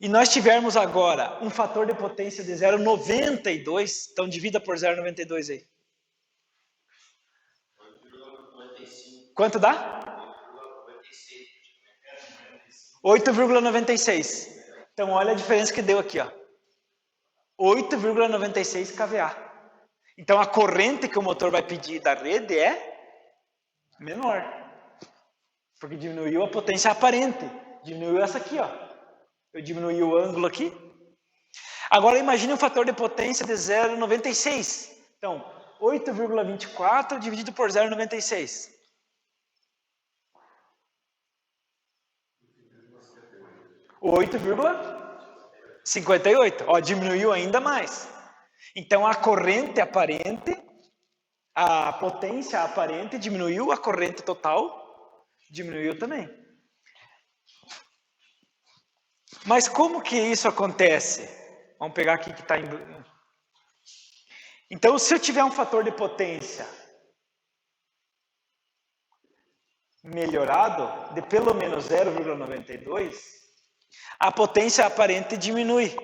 E nós tivermos agora um fator de potência de 0,92, então divida por 0,92 aí. 8,95. Quanto dá? 8,96. Então olha a diferença que deu aqui, ó. 8,96 kVA. Então a corrente que o motor vai pedir da rede é menor. Porque diminuiu a potência aparente. Diminuiu essa aqui, ó. Eu diminuí o ângulo aqui. Agora imagine um fator de potência de 0,96. Então, 8,24 dividido por 0,96. 8,58. Ó, diminuiu ainda mais. Então, a corrente aparente, a potência aparente diminuiu, a corrente total diminuiu também. Mas como que isso acontece? Vamos pegar aqui que está em... Então, se eu tiver um fator de potência melhorado, de pelo menos 0,92, a potência aparente diminui.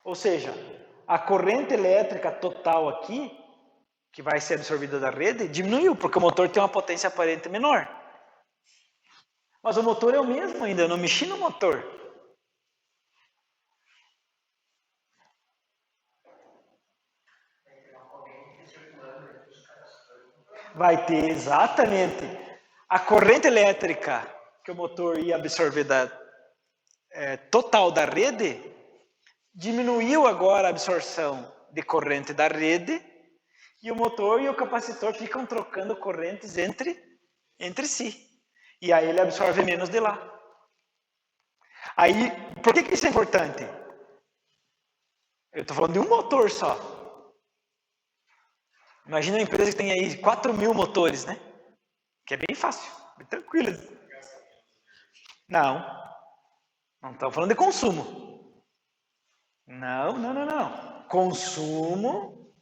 Ou seja, a corrente elétrica total aqui, que vai ser absorvida da rede, diminuiu, porque o motor tem uma potência aparente menor. Mas o motor é o mesmo ainda, eu não mexi no motor. Vai ter exatamente a corrente elétrica que o motor ia absorver total da rede, diminuiu agora a absorção de corrente da rede e o motor e o capacitor ficam trocando correntes entre si. E aí ele absorve menos de lá. Aí, por que isso é importante? Eu estou falando de um motor só. Imagina uma empresa que tem aí 4.000 motores, né? Que é bem fácil, bem tranquilo. Não estamos falando de consumo. Não. Consumo,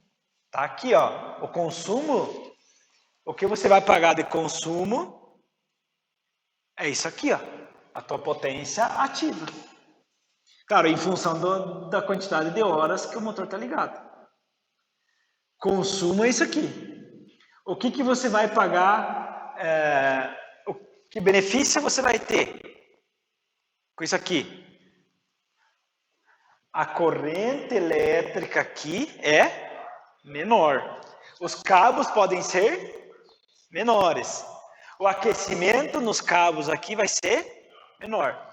tá aqui, ó. O consumo, o que você vai pagar de consumo é isso aqui, ó. A tua potência ativa. Claro, em função da quantidade de horas que o motor está ligado. Consumo é isso aqui. O que você vai pagar, que benefício você vai ter com isso aqui? A corrente elétrica aqui é menor. Os cabos podem ser menores. O aquecimento nos cabos aqui vai ser menor.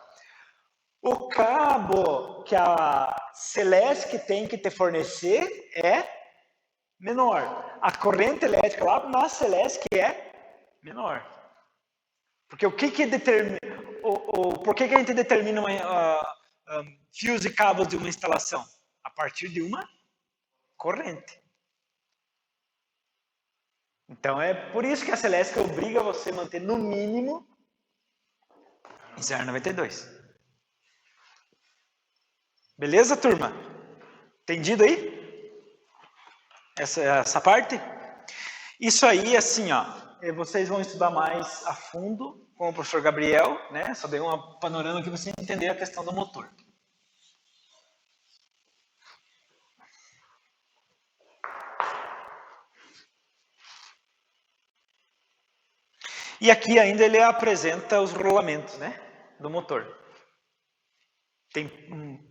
O cabo que a Celesc tem que te fornecer é menor. A corrente elétrica lá na Celesc é menor. Porque o que determina... por que a gente determina fios e cabos de uma instalação? A partir de uma corrente. Então é por isso que a Celesc obriga você a manter no mínimo 0,92. Beleza, turma? Entendido aí? Essa parte? Isso aí, assim, ó, vocês vão estudar mais a fundo com o professor Gabriel, né? Só dei uma panorama aqui para você entender a questão do motor. E aqui ainda ele apresenta os rolamentos, né, do motor. Tem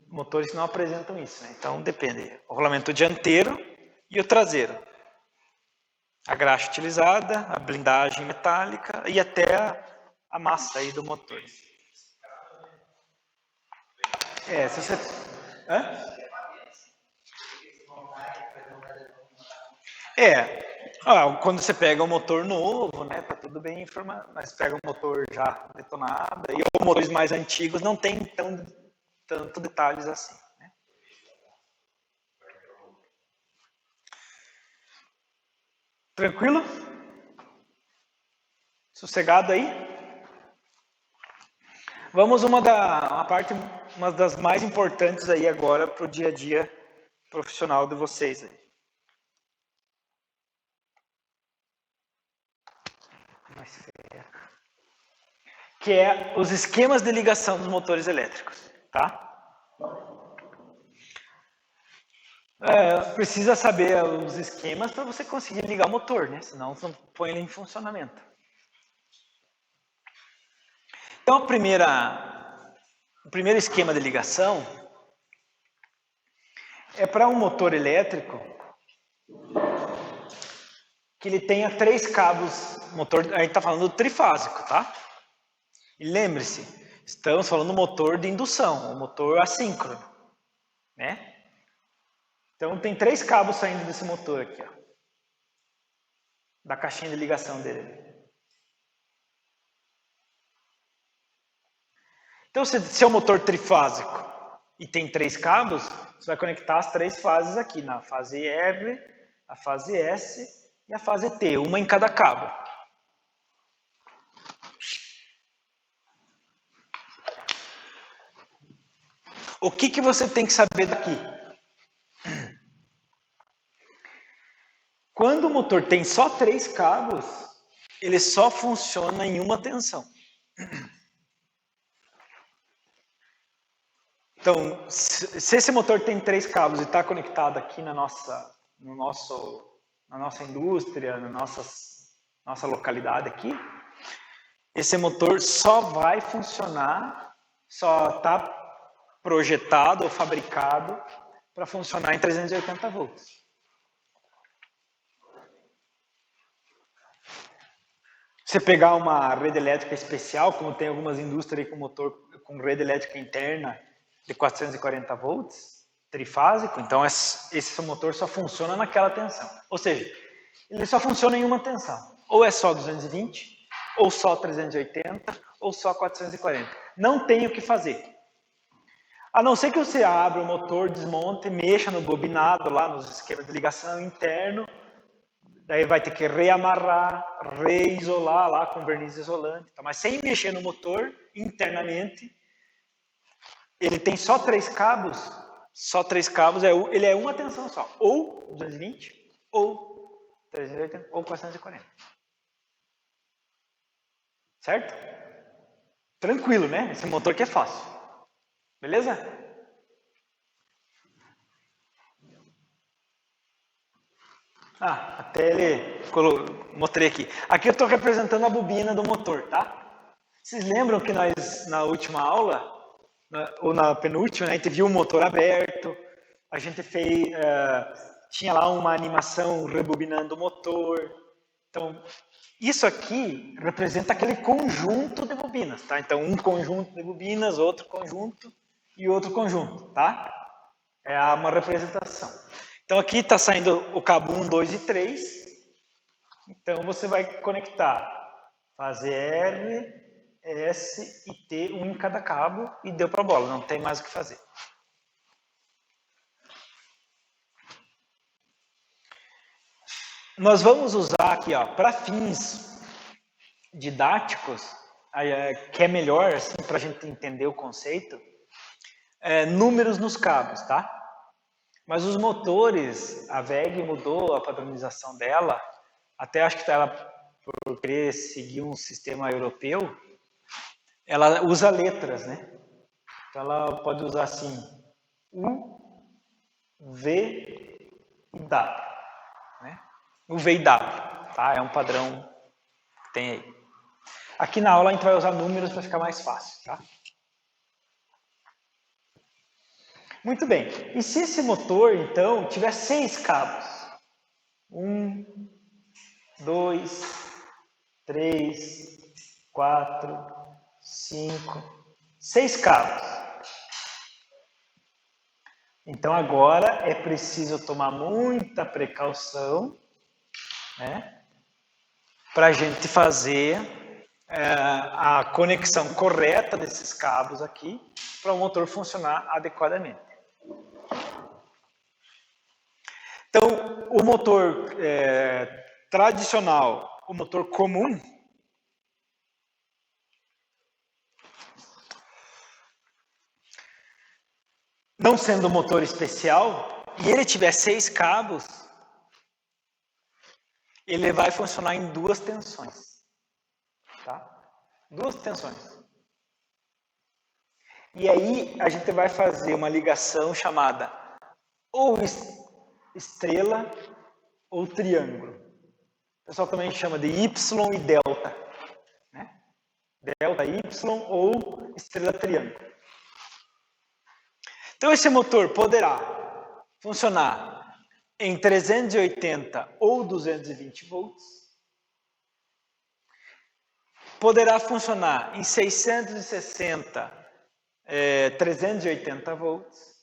motores que não apresentam isso, né? Então depende. O rolamento dianteiro e o traseiro. A graxa utilizada, a blindagem metálica e até a massa aí do motor. Se você... quando você pega um motor novo, né, tá tudo bem informado, mas pega um motor já detonado, e os motores mais antigos não tem tanto detalhes assim. Né? Tranquilo? Sossegado aí? Vamos uma das mais importantes aí agora para o dia a dia profissional de vocês aí. Que é os esquemas de ligação dos motores elétricos, tá? Precisa saber os esquemas para você conseguir ligar o motor, né? Senão você não põe ele em funcionamento. Então, o primeiro esquema de ligação é para um motor elétrico que ele tenha 3 cabos. A gente está falando do trifásico, tá? E lembre-se, estamos falando do motor de indução, o motor assíncrono, né? Então tem 3 cabos saindo desse motor aqui, ó, da caixinha de ligação dele. Então, se é um motor trifásico e tem 3 cabos, você vai conectar as 3 fases aqui, na fase R, a fase S e a fase T, uma em cada cabo. O que você tem que saber daqui? Quando o motor tem só 3 cabos, ele só funciona em uma tensão. Então, se esse motor tem 3 cabos e está conectado aqui na nossa indústria, na nossa localidade aqui, esse motor só vai funcionar, só está projetado ou fabricado para funcionar em 380 volts. Você pegar uma rede elétrica especial, como tem algumas indústrias aí com motor com rede elétrica interna de 440 volts, trifásico, então esse motor só funciona naquela tensão. Ou seja, ele só funciona em uma tensão. Ou é só 220, ou só 380, ou só 440. Não tem o que fazer. A não ser que você abra o motor, desmonte, mexa no bobinado lá, nos esquemas de ligação interno, daí vai ter que reamarrar, reisolar lá com verniz isolante. Tá? Mas sem mexer no motor, internamente, ele tem só 3 cabos, ele é uma tensão só. Ou 220, ou 380, ou 440. Certo? Tranquilo, né? Esse motor que é fácil. Beleza? Até ele mostrei aqui. Aqui eu estou representando a bobina do motor, tá? Vocês lembram que nós, na última aula, ou na penúltima, né, a gente viu o motor aberto, a gente fez, tinha lá uma animação rebobinando o motor. Então, isso aqui representa aquele conjunto de bobinas, tá? Então, um conjunto de bobinas, outro conjunto e outro conjunto, tá? É uma representação. Então, aqui está saindo o cabo 1, 2 e 3. Então, você vai conectar, fazer R, S e T, um em cada cabo, e deu para a bola, não tem mais o que fazer. Nós vamos usar aqui, para fins didáticos, que é melhor, assim, para a gente entender o conceito, números nos cabos, tá? Mas os motores, a WEG mudou a padronização dela, até acho que ela, por querer seguir um sistema europeu, ela usa letras, né? Então ela pode usar assim, U, V e W, né? O V e W, tá? É um padrão que tem aí. Aqui na aula a gente vai usar números para ficar mais fácil, tá? Muito bem. E se esse motor, então, tiver 6 cabos? 1, 2, 3, 4, 5, 6 cabos. Então agora é preciso tomar muita precaução, né, para a gente fazer a conexão correta desses cabos aqui para o motor funcionar adequadamente. Então, o motor tradicional, o motor comum, não sendo um motor especial, e ele tiver 6 cabos, ele vai funcionar em 2 tensões. Tá? 2 tensões. E aí a gente vai fazer uma ligação chamada ou estrela ou triângulo. O pessoal também chama de Y e delta. Né? Delta Y ou estrela triângulo. Então esse motor poderá funcionar em 380 ou 220 volts. Poderá funcionar em 660, 380 volts.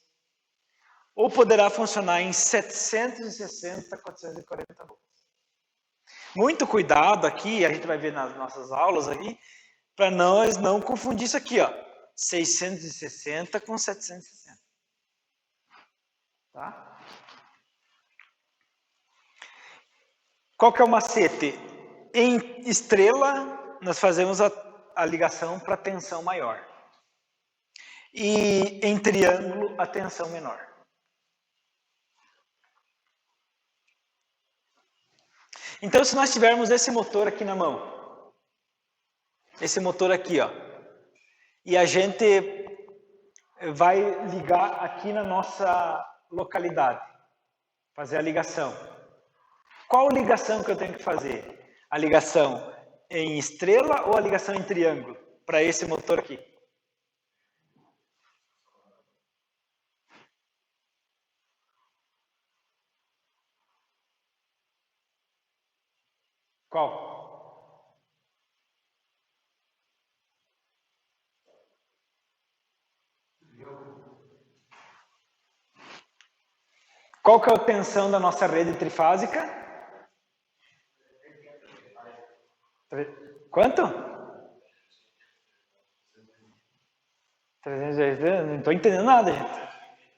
Ou poderá funcionar em 760, 440 volts. Muito cuidado aqui, a gente vai ver nas nossas aulas aqui, para nós não confundir isso aqui, 660 com 760. Tá? Qual que é o macete? Em estrela, nós fazemos a ligação para tensão maior. E em triângulo, a tensão menor. Então, se nós tivermos esse motor aqui na mão, esse motor aqui, e a gente vai ligar aqui na nossa localidade, fazer a ligação. Qual ligação que eu tenho que fazer? A ligação em estrela ou a ligação em triângulo para esse motor aqui? Qual? Qual que é a tensão da nossa rede trifásica? Quanto? 380? Não estou entendendo nada, gente.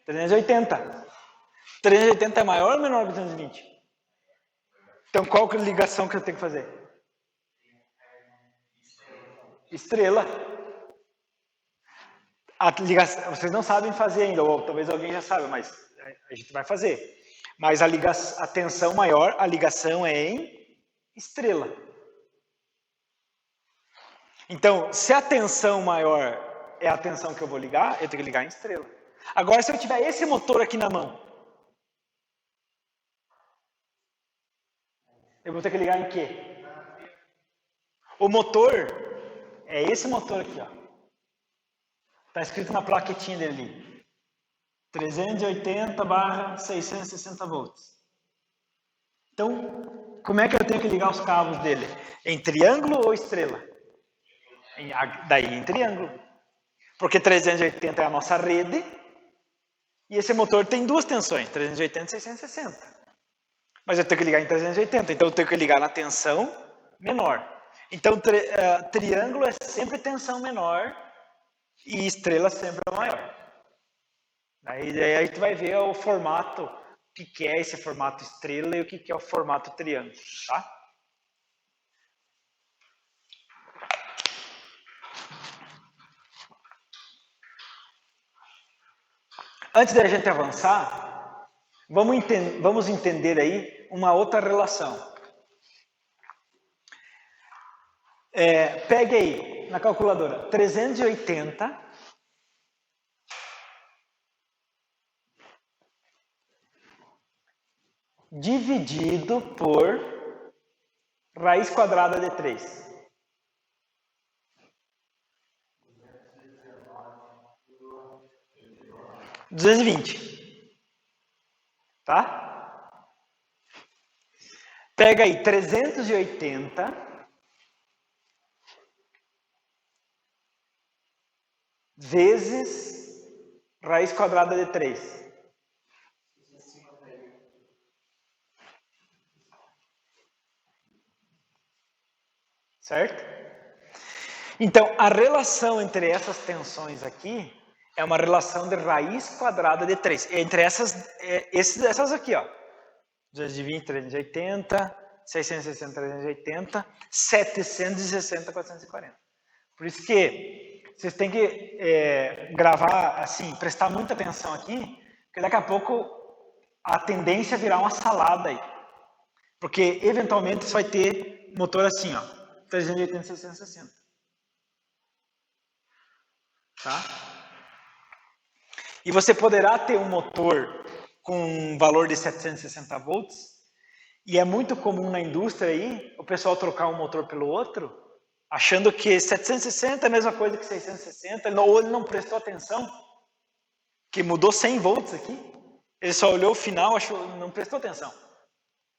380. 380 é maior ou menor que 220? Então, qual que é a ligação que eu tenho que fazer? Estrela. A ligação, vocês não sabem fazer ainda, ou talvez alguém já saiba, mas a gente vai fazer. Mas a tensão maior, a ligação é em estrela. Então, se a tensão maior é a tensão que eu vou ligar, eu tenho que ligar em estrela. Agora, se eu tiver esse motor aqui na mão, eu vou ter que ligar em quê? O motor é esse motor aqui, ó. Está escrito na plaquetinha dele ali. 380/660 volts. Então, como é que eu tenho que ligar os cabos dele? Em triângulo ou estrela? Daí em triângulo. Porque 380 é a nossa rede. E esse motor tem duas tensões, 380 e 660. Mas eu tenho que ligar em 380, então eu tenho que ligar na tensão menor. Então, triângulo é sempre tensão menor e estrela sempre é maior. Aí a gente vai ver o formato, o que é esse formato estrela e o que é o formato triângulo, tá? Antes da gente avançar, vamos entender aí uma outra relação. Pegue aí na calculadora 380 dividido por raiz quadrada de 3. $220. Tá? Pega aí 380 vezes raiz quadrada de 3. Certo? Então, a relação entre essas tensões aqui é uma relação de raiz quadrada de 3. Entre essas aqui, ó. 220, 380, 660, 380, 760, 440. Por isso que vocês têm que gravar, assim, prestar muita atenção aqui, porque daqui a pouco a tendência é virar uma salada aí. Porque, eventualmente, você vai ter motor assim, ó, 380, 660. Tá? E você poderá ter um motor com um valor de 760 volts, e é muito comum na indústria aí, o pessoal trocar um motor pelo outro, achando que 760 é a mesma coisa que 660, ou ele não prestou atenção, que mudou 100 volts aqui, ele só olhou o final, não prestou atenção,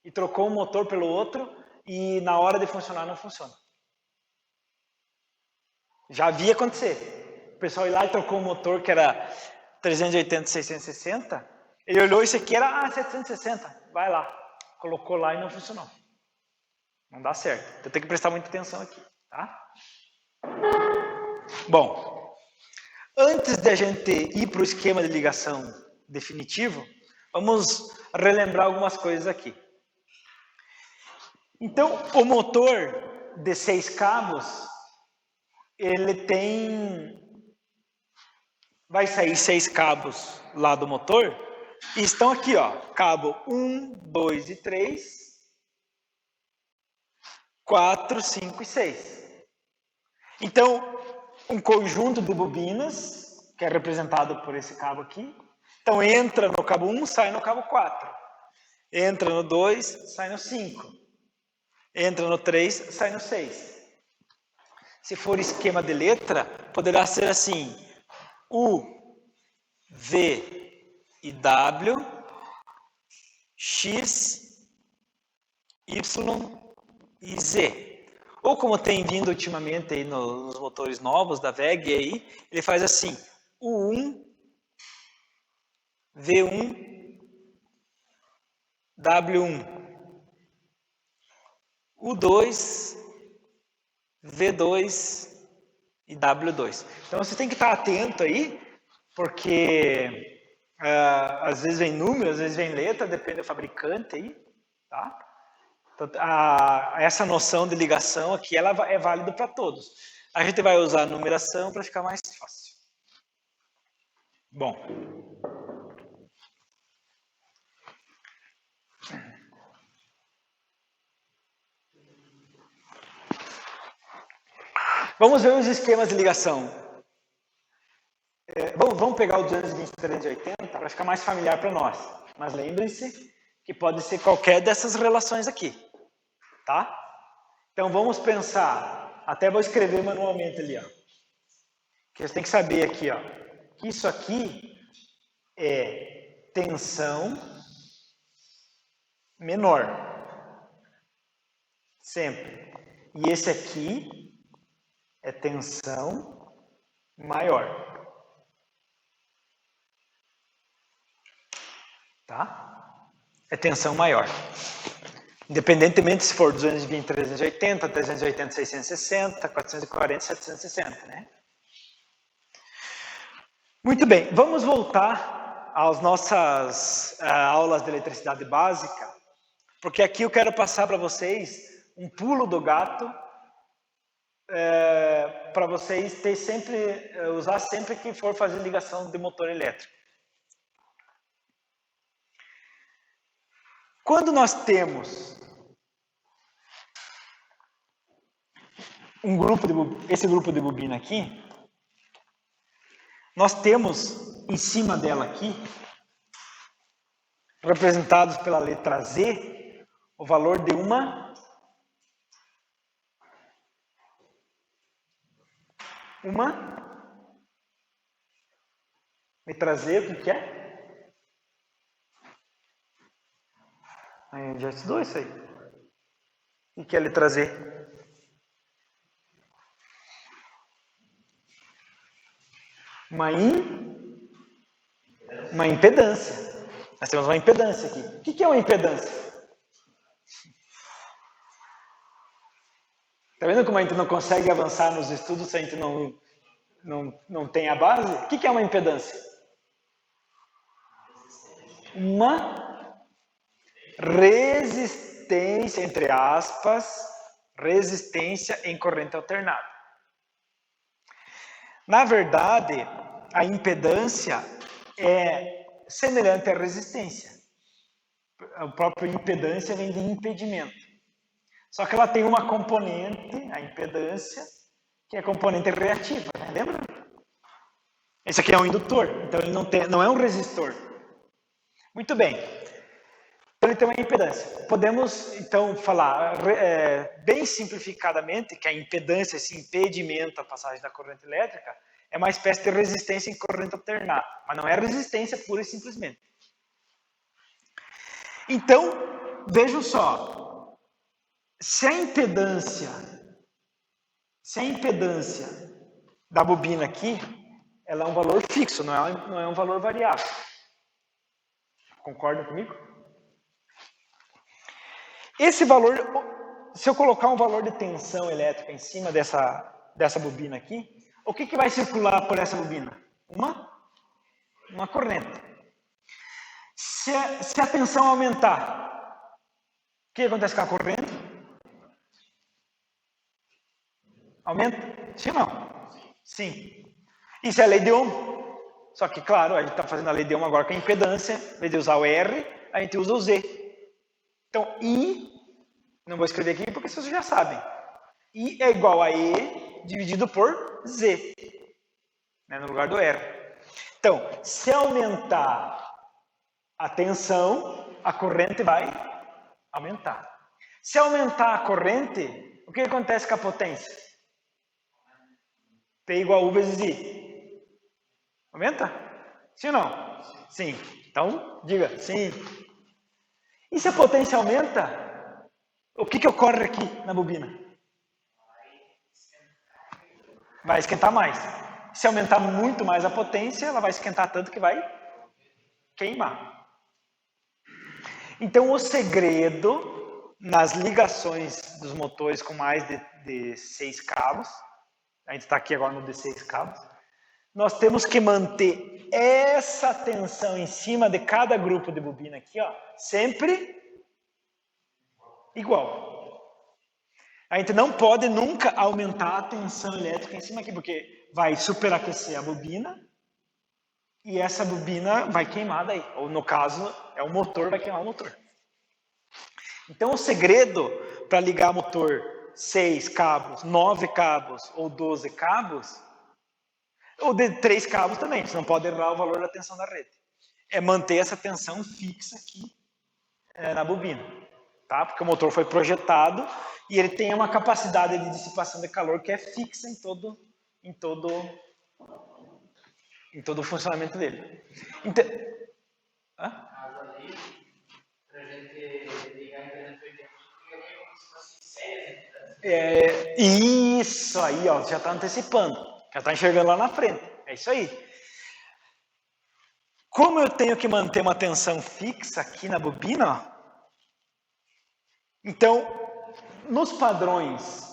e trocou um motor pelo outro, e na hora de funcionar não funciona. Já vi acontecer. O pessoal ia lá e trocou um motor que era 380, 660, ele olhou isso aqui, era 760, vai lá. Colocou lá e não funcionou. Não dá certo. Então tem que prestar muita atenção aqui, tá? Bom, antes de a gente ir para o esquema de ligação definitivo, vamos relembrar algumas coisas aqui. Então, o motor de 6 cabos, ele vai sair 6 cabos lá do motor, e estão aqui, ó, cabo 1, 2 e 3, 4, 5 e 6. Então, um conjunto de bobinas, que é representado por esse cabo aqui. Então, entra no cabo 1, sai no cabo 4. Entra no 2, sai no 5. Entra no 3, sai no 6. Se for esquema de letra, poderá ser assim: U, V e W, X, Y e Z. Ou como tem vindo ultimamente aí nos motores novos da WEG aí, ele faz assim: U1, V1, W1, U2, V2 e W2. Então você tem que estar atento aí, porque às vezes vem número, às vezes vem letra, depende do fabricante aí, tá? Então, essa noção de ligação aqui, ela é válida para todos. A gente vai usar a numeração para ficar mais fácil. Bom. Vamos ver os esquemas de ligação. Vamos pegar o 220-380 para ficar mais familiar para nós. Mas lembrem-se que pode ser qualquer dessas relações aqui. Tá? Então vamos pensar. Até vou escrever manualmente ali. Ó. Que você tem que saber aqui. Ó, que isso aqui é tensão menor. Sempre. E esse aqui é tensão maior. Tá? É tensão maior. Independentemente se for 220, 380, 380, 660, 440, 760, né? Muito bem, vamos voltar às nossas aulas de eletricidade básica, porque aqui eu quero passar para vocês um pulo do gato, para vocês usar sempre que for fazer ligação de motor elétrico. Quando nós temos esse grupo de bobina aqui, nós temos em cima dela aqui, representados pela letra Z, o valor de uma letra Z, o que é? Já estudou isso aí. O que é a letra Z? Uma impedância. Nós temos uma impedância aqui. O que é uma impedância? Está vendo como a gente não consegue avançar nos estudos se a gente não tem a base? O que é uma impedância? Uma resistência, entre aspas, resistência em corrente alternada. Na verdade, a impedância é semelhante à resistência. A própria impedância vem de impedimento. Só que ela tem uma componente, a impedância, que é a componente reativa, né? Lembra? Esse aqui é um indutor, então ele não é um resistor. Muito bem. Então ele tem uma impedância. Podemos, então, falar bem simplificadamente que a impedância, esse impedimento à passagem da corrente elétrica, é uma espécie de resistência em corrente alternada, mas não é resistência pura e simplesmente. Então, vejam só, se a impedância da bobina aqui, ela é um valor fixo, não é um valor variável. Concordam comigo? Esse valor, se eu colocar um valor de tensão elétrica em cima dessa bobina aqui, o que vai circular por essa bobina? Uma corrente. Se a tensão aumentar, o que acontece com a corrente? Aumenta? Sim ou não? Sim. Isso é a lei de Ohm. Só que, claro, a gente está fazendo a lei de Ohm agora com a impedância. Em vez de usar o R, a gente usa o Z. Então, I, não vou escrever aqui porque vocês já sabem. I é igual a E dividido por Z, né, no lugar do R. Então, se aumentar a tensão, a corrente vai aumentar. Se aumentar a corrente, o que acontece com a potência? P igual a U vezes I. Aumenta? Sim ou não? Sim. Então, diga sim. E se a potência aumenta, o que ocorre aqui na bobina? Vai esquentar mais. Se aumentar muito mais a potência, ela vai esquentar tanto que vai queimar. Então, o segredo nas ligações dos motores com mais de 6 cabos, a gente está aqui agora no de 6 cabos, nós temos que manter essa tensão em cima de cada grupo de bobina aqui, ó, sempre igual. A gente não pode nunca aumentar a tensão elétrica em cima aqui, porque vai superaquecer a bobina e essa bobina vai queimar daí. Ou no caso, é o motor, vai queimar o motor. Então o segredo para ligar motor 6 cabos, 9 cabos ou 12 cabos, ou de 3 cabos também, você não pode errar o valor da tensão da rede, é manter essa tensão fixa aqui na bobina. Tá? Porque o motor foi projetado e ele tem uma capacidade de dissipação de calor que é fixa em todo o funcionamento dele. Então, isso aí, ó, já está antecipando, já está enxergando lá na frente. É isso aí. Como eu tenho que manter uma tensão fixa aqui na bobina, ó, então, nos padrões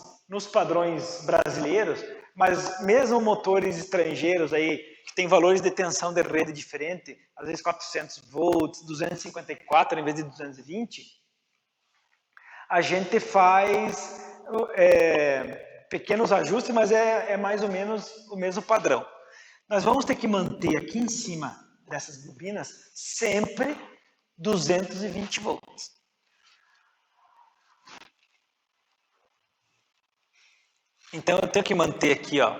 brasileiros, mas mesmo motores estrangeiros aí, que tem valores de tensão de rede diferente, às vezes 400 volts, 254 em vez de 220, a gente faz pequenos ajustes, mas é mais ou menos o mesmo padrão. Nós vamos ter que manter aqui em cima dessas bobinas sempre 220 volts. Então eu tenho que manter aqui, ó,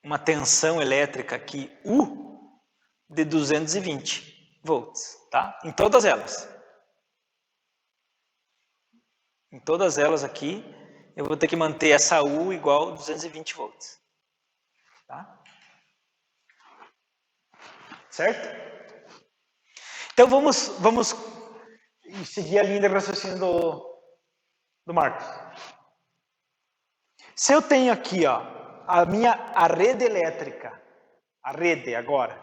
uma tensão elétrica aqui, U, de 220 volts, tá? Em todas elas. Em todas elas aqui, eu vou ter que manter essa U igual a 220 volts. Tá? Certo? Então vamos seguir a linha de raciocínio do Marcos. Se eu tenho aqui, ó, a rede elétrica, a rede agora,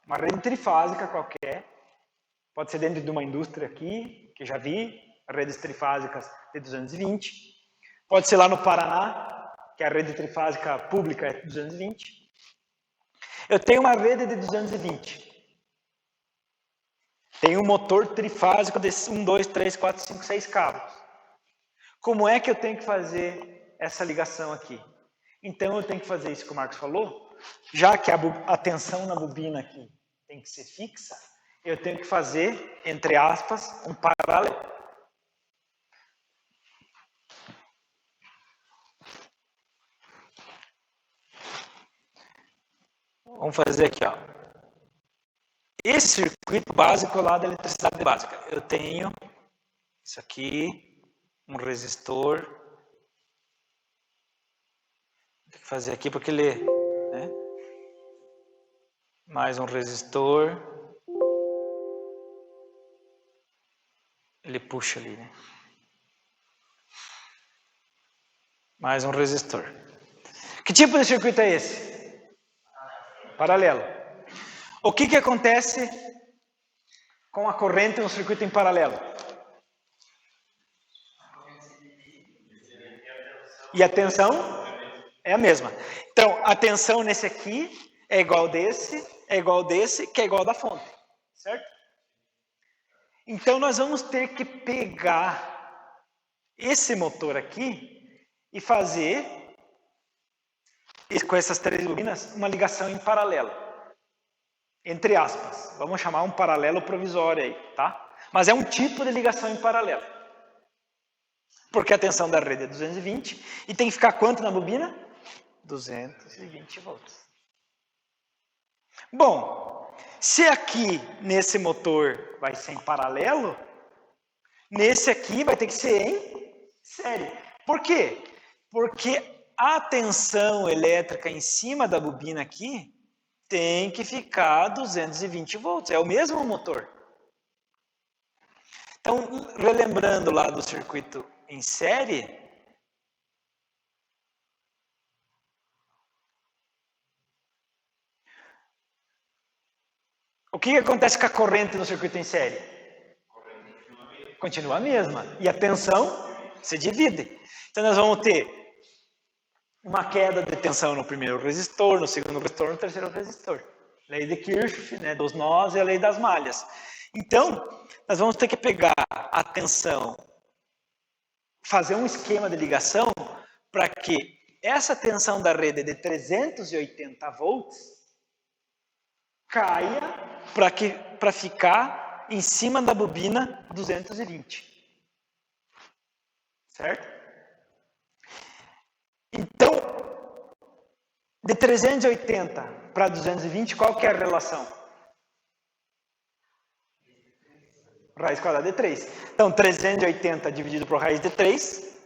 uma rede trifásica qualquer, pode ser dentro de uma indústria aqui, que já vi, redes trifásicas de 220, pode ser lá no Paraná, que a rede trifásica pública é 220. Eu tenho uma rede de 220. Tem um motor trifásico de 1, 2, 3, 4, 5, 6 cabos. Como é que eu tenho que fazer essa ligação aqui? Então eu tenho que fazer isso que o Marcos falou, já que a tensão na bobina aqui tem que ser fixa, eu tenho que fazer, entre aspas, um paralelo. Vamos fazer aqui, ó. Esse circuito básico lá da eletricidade básica. Eu tenho isso aqui, um resistor. Tem que fazer aqui porque ele, né? Mais um resistor. Ele puxa ali, né? Mais um resistor. Que tipo de circuito é esse? Paralelo. O que acontece com a corrente no circuito em paralelo? E a tensão é a mesma. Então, a tensão nesse aqui é igual desse, que é igual da fonte. Certo? Então, nós vamos ter que pegar esse motor aqui e fazer, com essas 3 bobinas, uma ligação em paralelo. Entre aspas. Vamos chamar um paralelo provisório aí, tá? Mas é um tipo de ligação em paralelo. Porque a tensão da rede é 220 e tem que ficar quanto na bobina? 220 volts. Bom, se aqui nesse motor vai ser em paralelo, nesse aqui vai ter que ser em série. Por quê? Porque a tensão elétrica em cima da bobina aqui tem que ficar 220 volts. É o mesmo motor. Então, relembrando lá do circuito em série, O que acontece com a corrente no circuito em série? Continua a mesma. E a tensão se divide. Então nós vamos ter uma queda de tensão no primeiro resistor, no segundo resistor, no terceiro resistor. Lei de Kirchhoff, né, dos nós e a lei das malhas. Então, nós vamos ter que pegar a tensão, fazer um esquema de ligação para que essa tensão da rede de 380 volts caia para ficar em cima da bobina 220. Certo? Então, de 380 para 220, qual que é a relação? Raiz quadrada de 3. Então, 380 dividido por raiz de 3.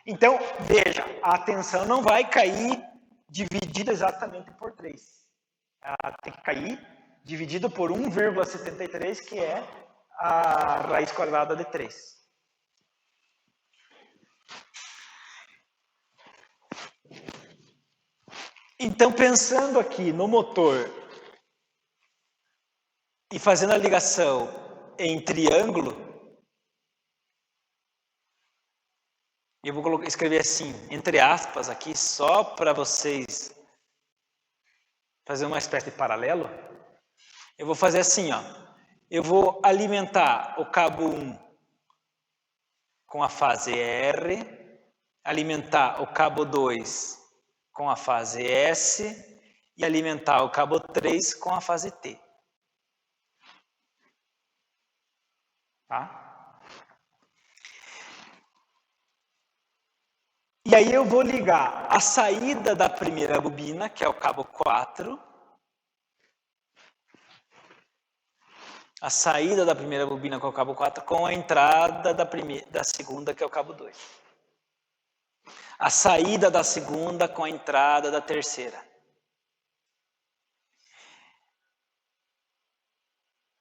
Então, veja, a tensão não vai cair dividida exatamente por 3. Ela tem que cair dividido por 1,73, que é a raiz quadrada de 3. Então, pensando aqui no motor e fazendo a ligação em triângulo, eu vou escrever assim, entre aspas aqui, só para vocês fazer uma espécie de paralelo. Eu vou fazer assim, ó. Eu vou alimentar o cabo 1 com a fase R, alimentar o cabo 2 com a fase S e alimentar o cabo 3 com a fase T. Tá? E aí eu vou ligar a saída da primeira bobina, que é o cabo 4, a saída da primeira bobina, que é o cabo 4, com a entrada da segunda, que é o cabo 2. A saída da segunda com a entrada da terceira.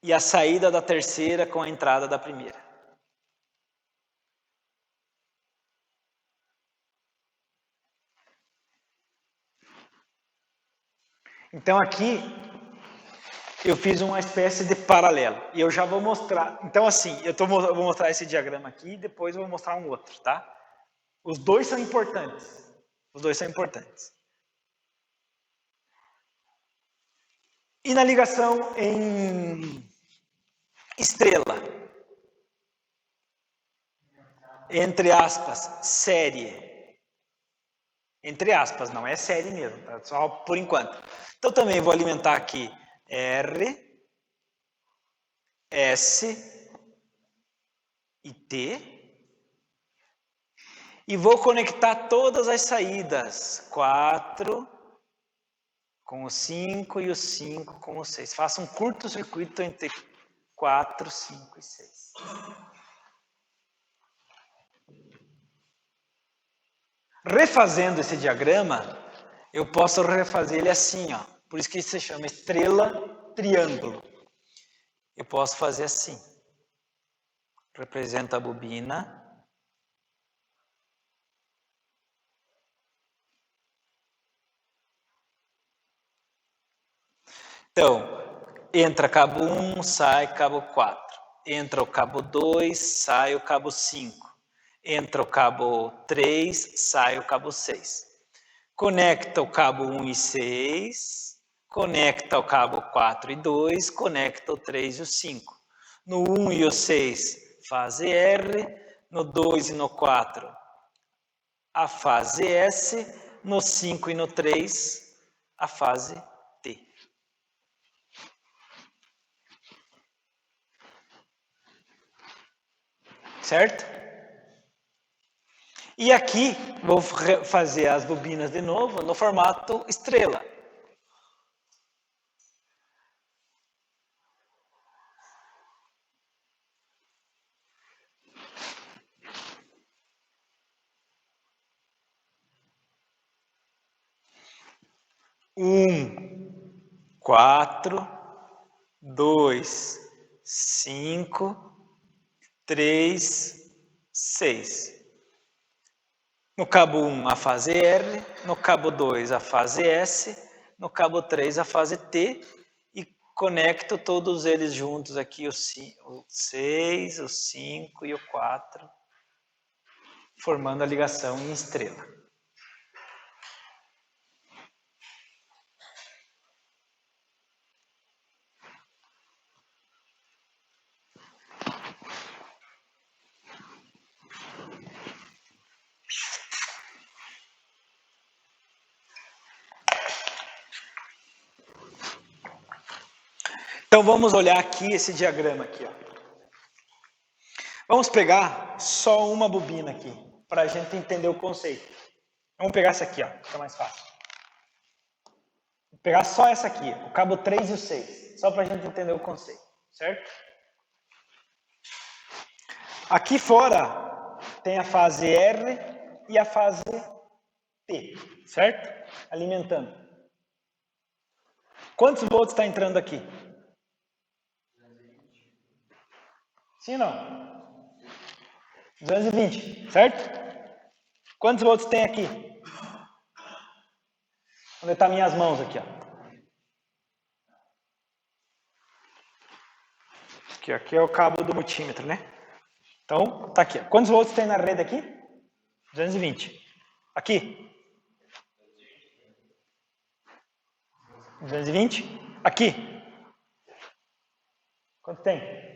E a saída da terceira com a entrada da primeira. Então aqui eu fiz uma espécie de paralelo. E eu já vou mostrar. Então assim, eu vou mostrar esse diagrama aqui e depois eu vou mostrar um outro, tá? Os dois são importantes. Os dois são importantes. E na ligação em estrela, entre aspas, série. Entre aspas, não é série mesmo, tá? Só por enquanto. Então também vou alimentar aqui R, S e T. E vou conectar todas as saídas. 4 com o 5 e o 5 com o 6. Faça um curto-circuito entre 4, 5 e 6. Refazendo esse diagrama, eu posso refazer ele assim, ó. Por isso que se chama estrela triângulo. Eu posso fazer assim. Representa a bobina. Então, entra cabo 1, sai cabo 4. Entra o cabo 2, sai o cabo 5. Entra o cabo 3, sai o cabo 6. Conecta o cabo 1 e 6. Conecta o cabo 4 e 2. Conecta o 3 e o 5. No 1 e o 6, fase R. No 2 e no 4, a fase S. No 5 e no 3, a fase T. Certo? E aqui, vou fazer as bobinas de novo no formato estrela. Um, 4, 2, 5, 3, 6. No cabo 1, a fase R. No cabo 2, a fase S. No cabo 3, a fase T. E conecto todos eles juntos aqui, o 6, o 5 e o 4, formando a ligação em estrela. Então vamos olhar aqui esse diagrama aqui, ó. Vamos pegar só uma bobina aqui, para a gente entender o conceito. Vamos pegar essa aqui, ó, fica mais fácil. Vou pegar só essa aqui, o cabo 3 e o 6, só para a gente entender o conceito, certo? Aqui fora tem a fase R e a fase T, certo? Alimentando. Quantos volts está entrando aqui? Sim ou não? 220, certo? Quantos volts tem aqui? Onde estão minhas mãos aqui, ó? Aqui é o cabo do multímetro, né? Então, tá aqui. Ó. Quantos volts tem na rede aqui? 220. Aqui? 220. Aqui? Quanto tem?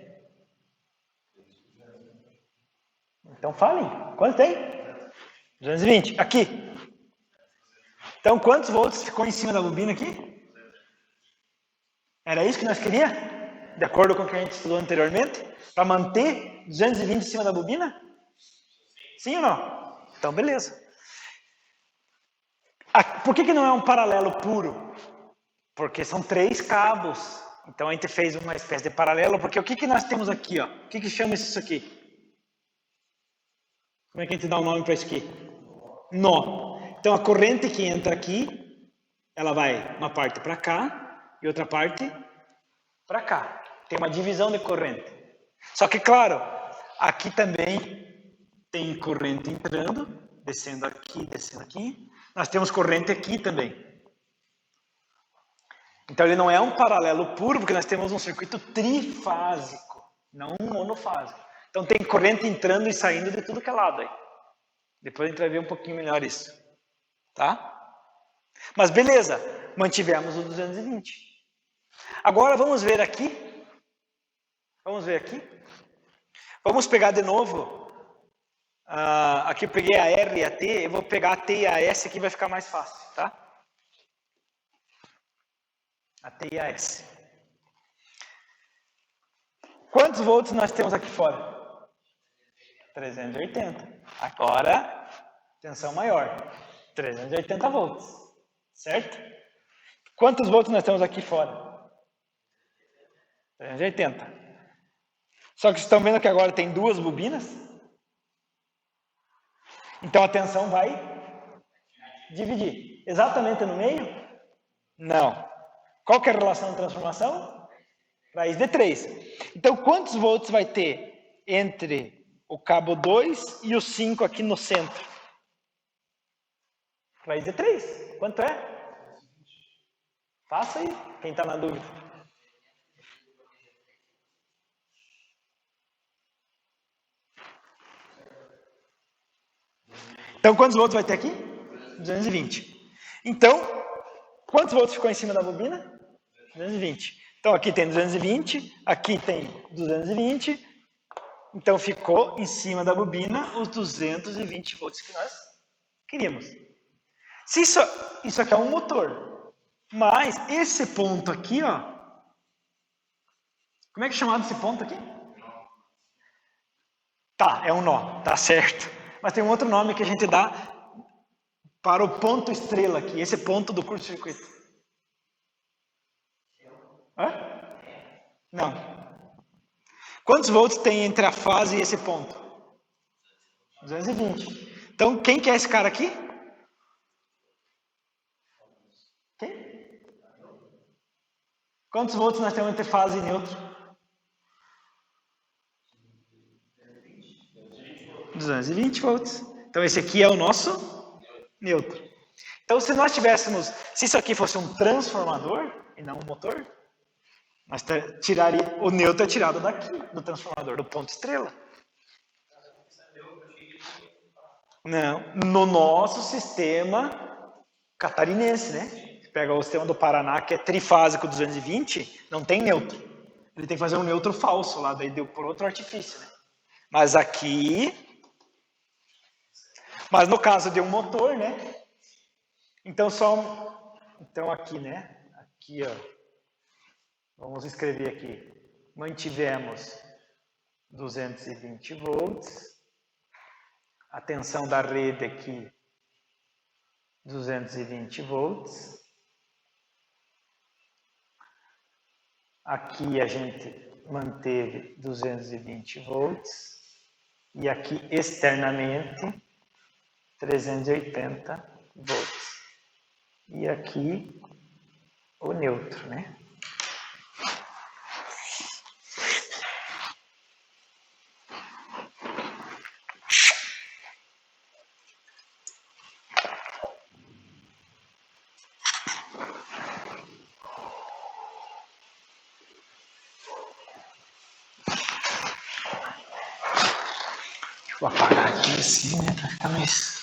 Então falem. Quanto tem? 220. Aqui? Então, quantos volts ficou em cima da bobina aqui? Era isso que nós queríamos? De acordo com o que a gente estudou anteriormente? Para manter 220 em cima da bobina? Sim ou não? Então, beleza. Por que não é um paralelo puro? Porque são 3 cabos. Então, a gente fez uma espécie de paralelo. Porque o que nós temos aqui? Ó? O que chama isso aqui? Como é que a gente dá um nome para isso aqui? Nó. Então, a corrente que entra aqui, ela vai uma parte para cá e outra parte para cá. Tem uma divisão de corrente. Só que, claro, aqui também tem corrente entrando, descendo aqui, descendo aqui. Nós temos corrente aqui também. Então, ele não é um paralelo puro, porque nós temos um circuito trifásico, não um monofásico. Então, tem corrente entrando e saindo de tudo que é lado aí. Depois a gente vai ver um pouquinho melhor isso. Tá? Mas beleza, mantivemos o 220. Agora vamos ver aqui. Vamos ver aqui. Vamos pegar de novo. Aqui eu peguei a R e a T. Eu vou pegar a T e a S aqui, vai ficar mais fácil, tá? A T e a S. Quantos volts nós temos aqui fora? 380. Agora, tensão maior. 380 volts. Certo? Quantos volts nós temos aqui fora? 380. Só que vocês estão vendo que agora tem 2 bobinas? Então a tensão vai dividir. Exatamente no meio? Não. Qual que é a relação de transformação? Raiz de 3. Então quantos volts vai ter entre o cabo 2 e o 5 aqui no centro? Raiz de 3. Quanto é? Faça aí, quem está na dúvida. Então, quantos volts vai ter aqui? 220. Então, quantos volts ficou em cima da bobina? 220. Então, aqui tem 220, aqui tem 220. Então, ficou em cima da bobina os 220 volts que nós queríamos. Se isso aqui é um motor, mas esse ponto aqui, ó, como é que é chamado esse ponto aqui? Tá, é um nó, tá certo. Mas tem um outro nome que a gente dá para o ponto estrela aqui, esse ponto do curto-circuito. Hã? Não. Quantos volts tem entre a fase e esse ponto? 220. Então, quem que é esse cara aqui? Quem? Quantos volts nós temos entre fase e neutro? 220 volts. Então, esse aqui é o nosso neutro. Então, se nós tivéssemos, se isso aqui fosse um transformador e não um motor, Mas tiraria, o neutro é tirado daqui, do transformador, do ponto estrela. Não, no nosso sistema catarinense, né? Você pega o sistema do Paraná, que é trifásico 220, não tem neutro. Ele tem que fazer um neutro falso lá, daí deu por outro artifício, né? Mas aqui... Mas no caso de um motor, né? Então aqui, né? Aqui, ó. Vamos escrever aqui. Mantivemos 220 volts. A tensão da rede aqui, 220 volts. Aqui a gente manteve 220 volts. E aqui externamente 380 volts. E aqui o neutro, né? Vou apagar aqui assim, né? Pra ficar mais...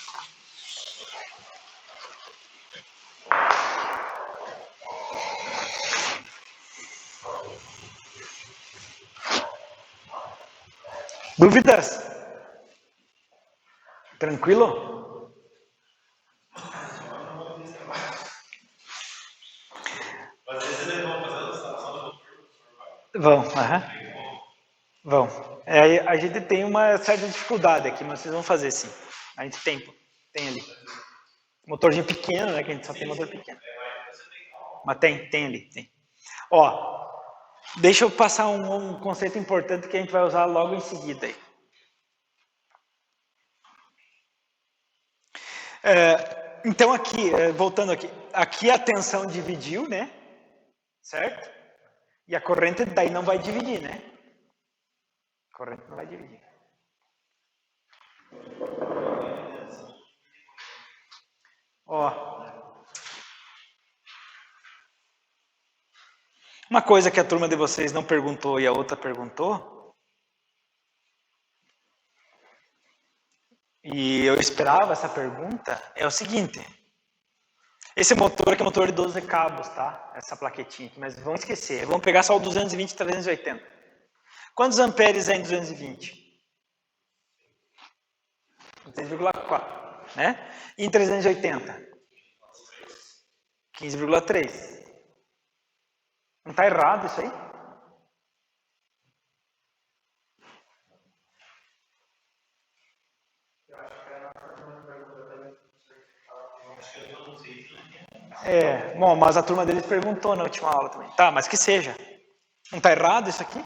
Dúvidas? Tranquilo? Vão, vão. A gente tem uma certa dificuldade aqui, mas vocês vão fazer sim. A gente tem ali. Motorzinho pequeno, né? Que a gente só tem motor pequeno. Mas tem ali, tem. Ó, deixa eu passar um conceito importante que a gente vai usar logo em seguida aí. Então aqui, voltando aqui a tensão dividiu, né? Certo? E a corrente daí não vai dividir, né? A corrente não vai dividir. Ó. Uma coisa que a turma de vocês não perguntou e a outra perguntou, e eu esperava essa pergunta, é o seguinte. Esse motor aqui é motor de 12 cabos, tá? Essa plaquetinha aqui, mas vamos esquecer. Vamos pegar só o 220 e 380. Quantos amperes é em 220? 6,4, né? E em 380? 15,3. Não está errado isso aí? Bom, mas a turma deles perguntou na última aula também. Tá, mas que seja. Não está errado isso aqui?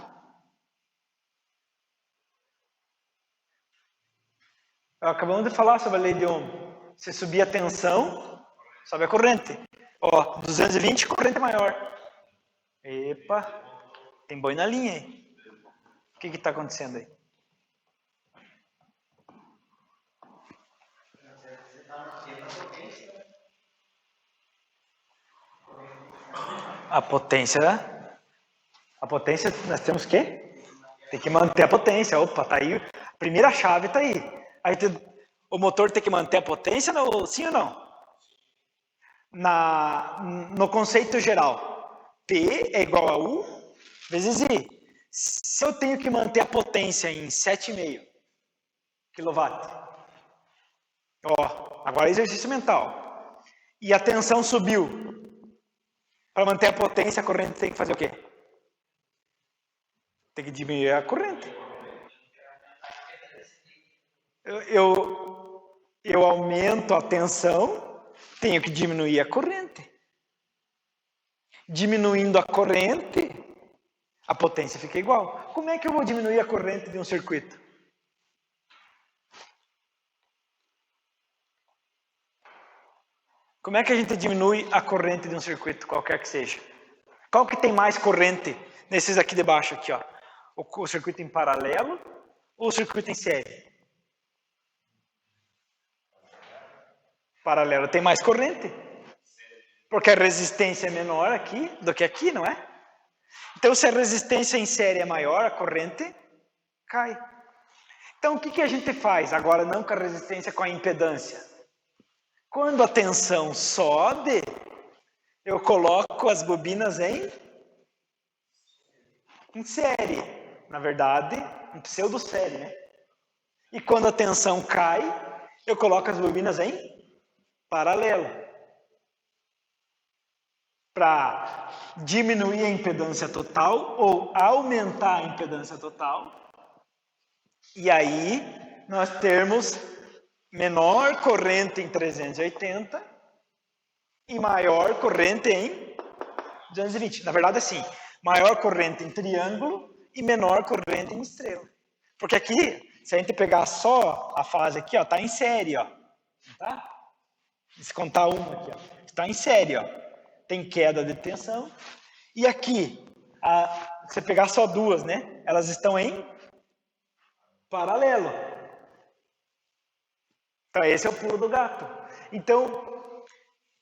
Acabamos de falar sobre a lei de Ohm. Se subir a tensão, sobe a corrente. Ó, 220, corrente maior. Epa, tem boi na linha aí. O que está acontecendo aí? A potência, nós temos que? Tem que manter a potência. Opa, tá aí. A primeira chave tá aí. O motor tem que manter a potência, sim ou não? No conceito geral, P é igual a U vezes I. Se eu tenho que manter a potência em 7,5 kW, ó, agora é exercício mental. E a tensão subiu. Para manter a potência, a corrente tem que fazer o quê? Tem que diminuir a corrente. Eu aumento a tensão, tenho que diminuir a corrente. Diminuindo a corrente, a potência fica igual. Como é que eu vou diminuir a corrente de um circuito? Como é que a gente diminui a corrente de um circuito, qualquer que seja? Qual que tem mais corrente nesses aqui de baixo, aqui, ó? O circuito em paralelo ou o circuito em série? Paralelo tem mais corrente. Porque a resistência é menor aqui do que aqui, não é? Então, se a resistência em série é maior, a corrente cai. Então, o que a gente faz? Agora, não com a resistência, com a impedância. Quando a tensão sobe, eu coloco as bobinas em série. Na verdade, em pseudo-série, né? E quando a tensão cai, eu coloco as bobinas em paralelo. Para diminuir a impedância total ou aumentar a impedância total. E aí, nós temos menor corrente em 380 e maior corrente em 220. Na verdade, assim, maior corrente em triângulo e menor corrente em estrela. Porque aqui, se a gente pegar só a fase aqui, ó, tá em série, ó. Tá? Se contar uma aqui, ó, está em série, ó. Tem queda de tensão. E aqui, se você pegar só duas, né? Elas estão em paralelo. Então, esse é o pulo do gato. Então,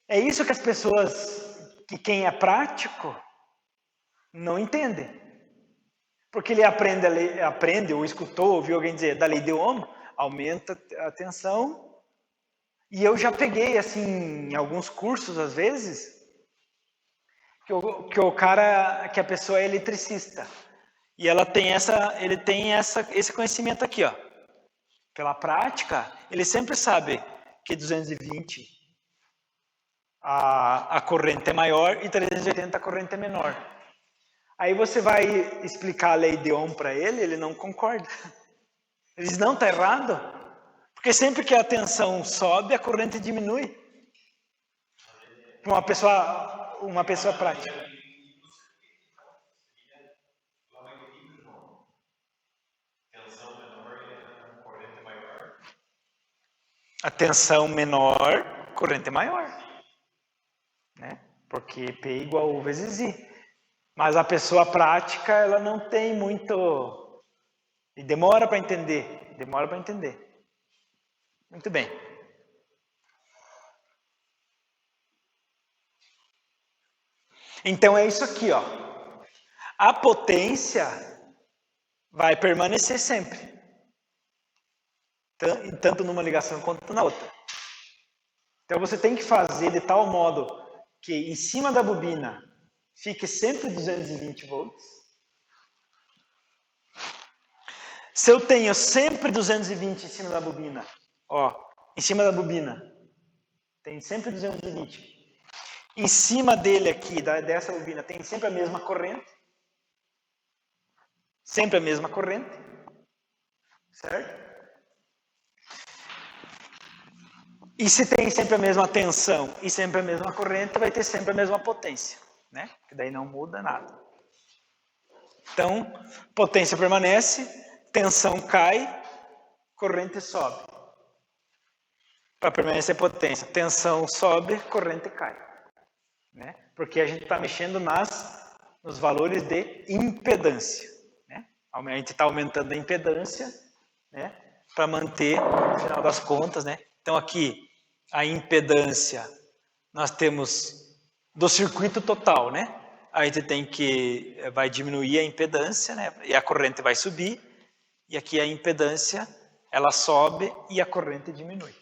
é isso que as pessoas, que quem é prático, não entende. Porque ele aprende ou escutou, ouviu alguém dizer da lei de Ohm, aumenta a tensão. E eu já peguei, assim, em alguns cursos, às vezes, que a pessoa é eletricista. E ele tem esse conhecimento aqui, ó. Pela prática, ele sempre sabe que 220 a corrente é maior e 380 a corrente é menor. Aí você vai explicar a lei de Ohm para ele não concorda. Ele diz, não, tá errado. Porque sempre que a tensão sobe, a corrente diminui. Para uma pessoa prática. A tensão menor, corrente maior. Né? Porque P igual U vezes I. Mas a pessoa prática, ela não tem muito... E demora para entender. Demora para entender. Muito bem. Então é isso aqui, ó. A potência vai permanecer sempre. Tanto numa ligação quanto na outra. Então você tem que fazer de tal modo que em cima da bobina fique sempre 220 volts. Se eu tenho sempre 220 em cima da bobina, ó, em cima da bobina, tem sempre 220. Em cima dele aqui, dessa bobina, tem sempre a mesma corrente. Sempre a mesma corrente. Certo? E se tem sempre a mesma tensão e sempre a mesma corrente, vai ter sempre a mesma potência, né? Que daí não muda nada. Então, potência permanece, tensão cai, corrente sobe. Para permanecer potência, tensão sobe, corrente cai. Né? Porque a gente está mexendo nos valores de impedância. Né? A gente está aumentando a impedância, né? Para manter, no final das contas, né? Então aqui, a impedância, nós temos do circuito total, né? A gente vai diminuir a impedância, né? E a corrente vai subir. E aqui a impedância, ela sobe e a corrente diminui.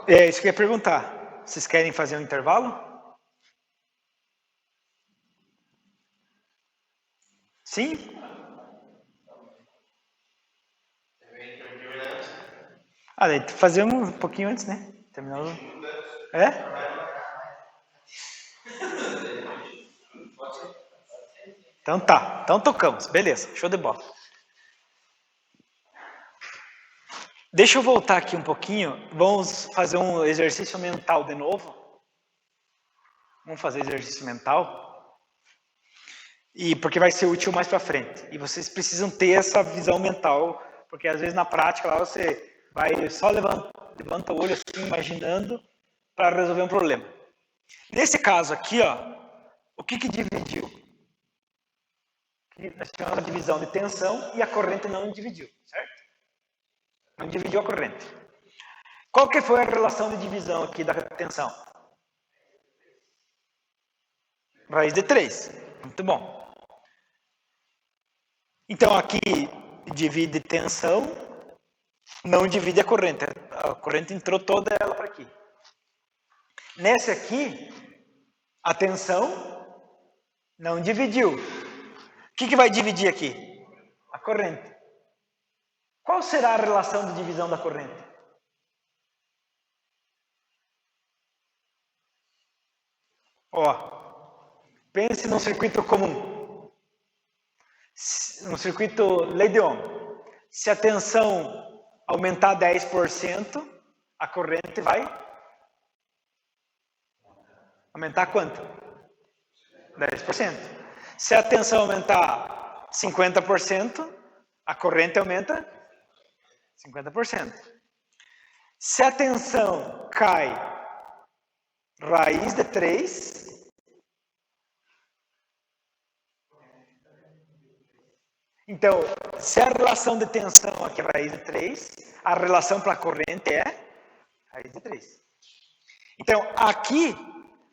É isso que eu ia perguntar. Vocês querem fazer um intervalo? Sim? Daí fazer um pouquinho antes, né? Terminar. É? Então tá. Então tocamos. Beleza. Show de bola. Deixa eu voltar aqui um pouquinho. Vamos fazer um exercício mental de novo. Vamos fazer exercício mental. Porque vai ser útil mais para frente. E vocês precisam ter essa visão mental, porque às vezes na prática lá você vai só levanta o olho assim, imaginando, para resolver um problema. Nesse caso aqui, ó, o que dividiu? nós tivemos a divisão de tensão e a corrente não dividiu, certo? Não dividiu a corrente. Qual que foi a relação de divisão aqui da tensão? Raiz de 3. Muito bom. Então, aqui divide tensão, não divide a corrente. A corrente entrou toda ela para aqui. Nesse aqui, a tensão não dividiu. O que vai dividir aqui? A corrente. Qual será a relação de divisão da corrente? Ó, pense num circuito comum. No circuito lei de Ohm. Se a tensão aumentar 10%, a corrente vai aumentar quanto? 10%. Se a tensão aumentar 50%, a corrente aumenta 50%. Se a tensão cai raiz de 3, então, se a relação de tensão aqui é raiz de 3, a relação para a corrente é raiz de 3. Então, aqui,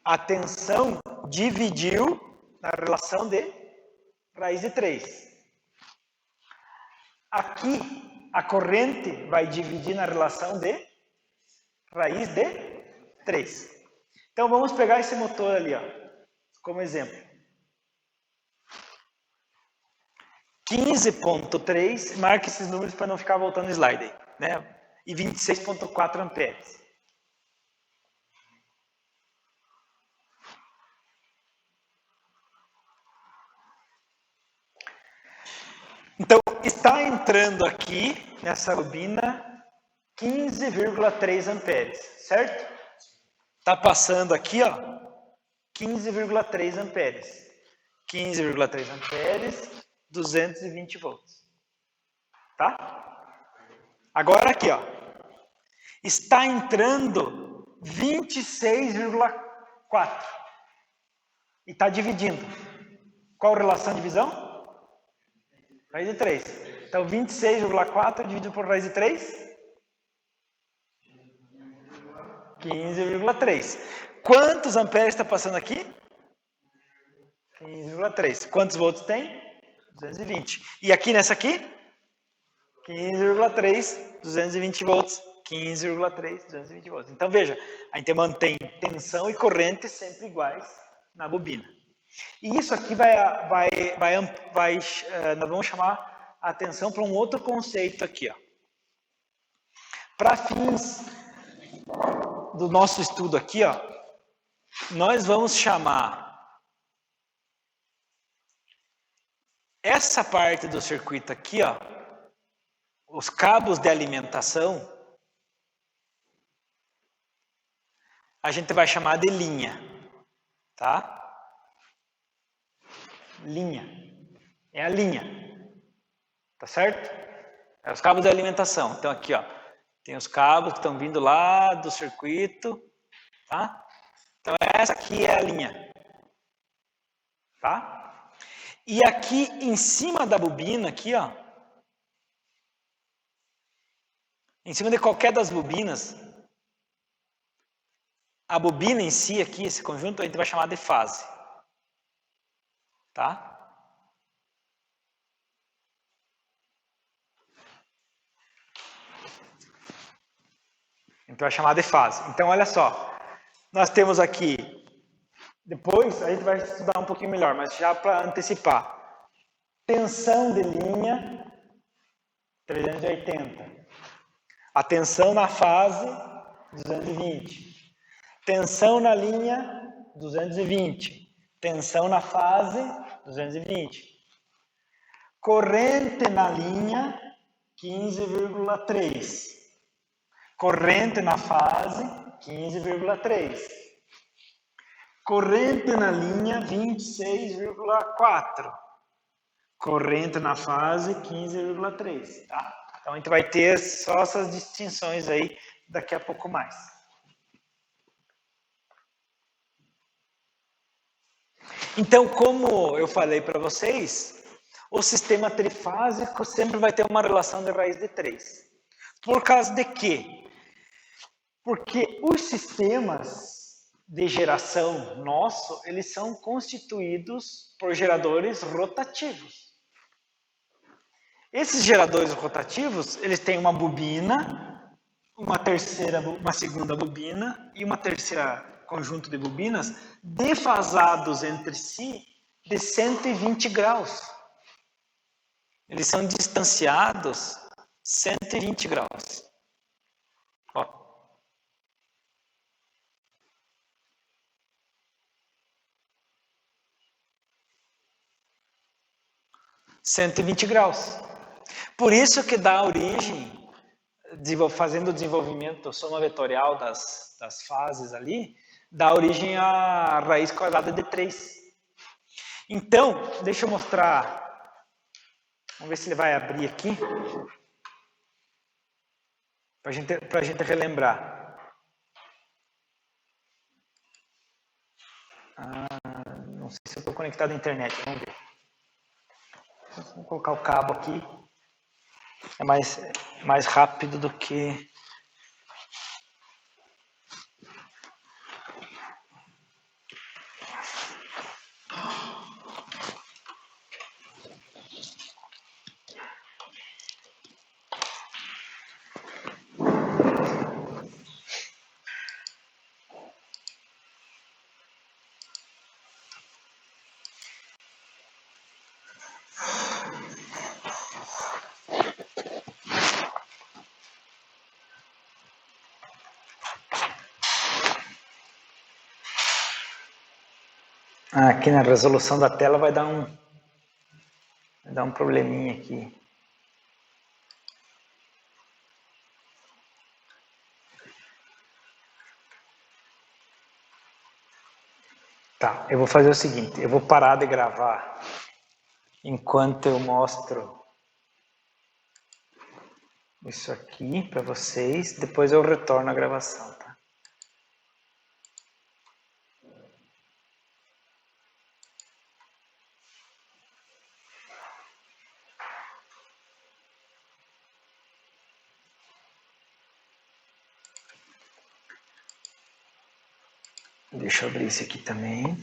a tensão dividiu na relação de raiz de 3. Aqui, a corrente vai dividir na relação de raiz de 3. Então, vamos pegar esse motor ali, ó, como exemplo. 15.3, marque esses números para não ficar voltando o slide aí, né? E 26.4 amperes. Então, está entrando aqui, nessa bobina, 15,3 amperes, certo? Está passando aqui, ó, 15,3 amperes. 15,3 amperes, 220 volts. Tá? Agora aqui, ó. Está entrando 26,4. E está dividindo. Qual a relação de divisão? Raiz de 3. Então, 26,4 dividido por raiz de 3? 15,3. Quantos amperes está passando aqui? 15,3. Quantos volts tem? 220. E aqui nessa aqui? 15,3, 220 volts. 15,3, 220 volts. Então, veja, a gente mantém tensão e corrente sempre iguais na bobina. E isso aqui nós vamos chamar a atenção para um outro conceito aqui, ó. Para fins do nosso estudo aqui, ó, nós vamos chamar essa parte do circuito aqui, ó, os cabos de alimentação, a gente vai chamar de linha, tá? Linha. É a linha. Tá certo? É os cabos de alimentação. Então aqui, ó, tem os cabos que estão vindo lá do circuito, tá? Então essa aqui é a linha. Tá? E aqui em cima da bobina, aqui, ó, em cima de qualquer das bobinas, a bobina em si aqui, esse conjunto, a gente vai chamar de fase. Tá? A gente vai chamar de fase. Então, olha só. Nós temos aqui, depois a gente vai estudar um pouquinho melhor, mas já para antecipar. Tensão de linha, 380. A tensão na fase, 220. Tensão na linha, 220. Tensão na fase, 220. Corrente na linha, 15,3. Corrente na fase, 15,3. Corrente na linha, 26,4. Corrente na fase, 15,3. Tá? Então, a gente vai ter só essas distinções aí daqui a pouco mais. Então, como eu falei para vocês, O sistema trifásico sempre vai ter uma relação de raiz de 3. Por causa de quê? Porque os sistemas de geração nosso, eles são constituídos por geradores rotativos. Esses geradores rotativos, eles têm uma bobina, uma segunda bobina e uma terceira conjunto de bobinas defasados entre si de 120 graus. Eles são distanciados 120 graus. Ó. graus. Por isso que dá origem, fazendo o desenvolvimento soma vetorial das fases ali, dá origem à raiz quadrada de 3. Então, deixa eu mostrar. Vamos ver se ele vai abrir aqui. Para a gente relembrar. Não sei se eu estou conectado à internet, vamos ver. Vou colocar o cabo aqui. É mais rápido do que... Aqui na resolução da tela vai dar um probleminha aqui. Tá, eu vou fazer o seguinte, eu vou parar de gravar enquanto eu mostro isso aqui para vocês, depois eu retorno a gravação, tá? Deixa eu abrir esse aqui também.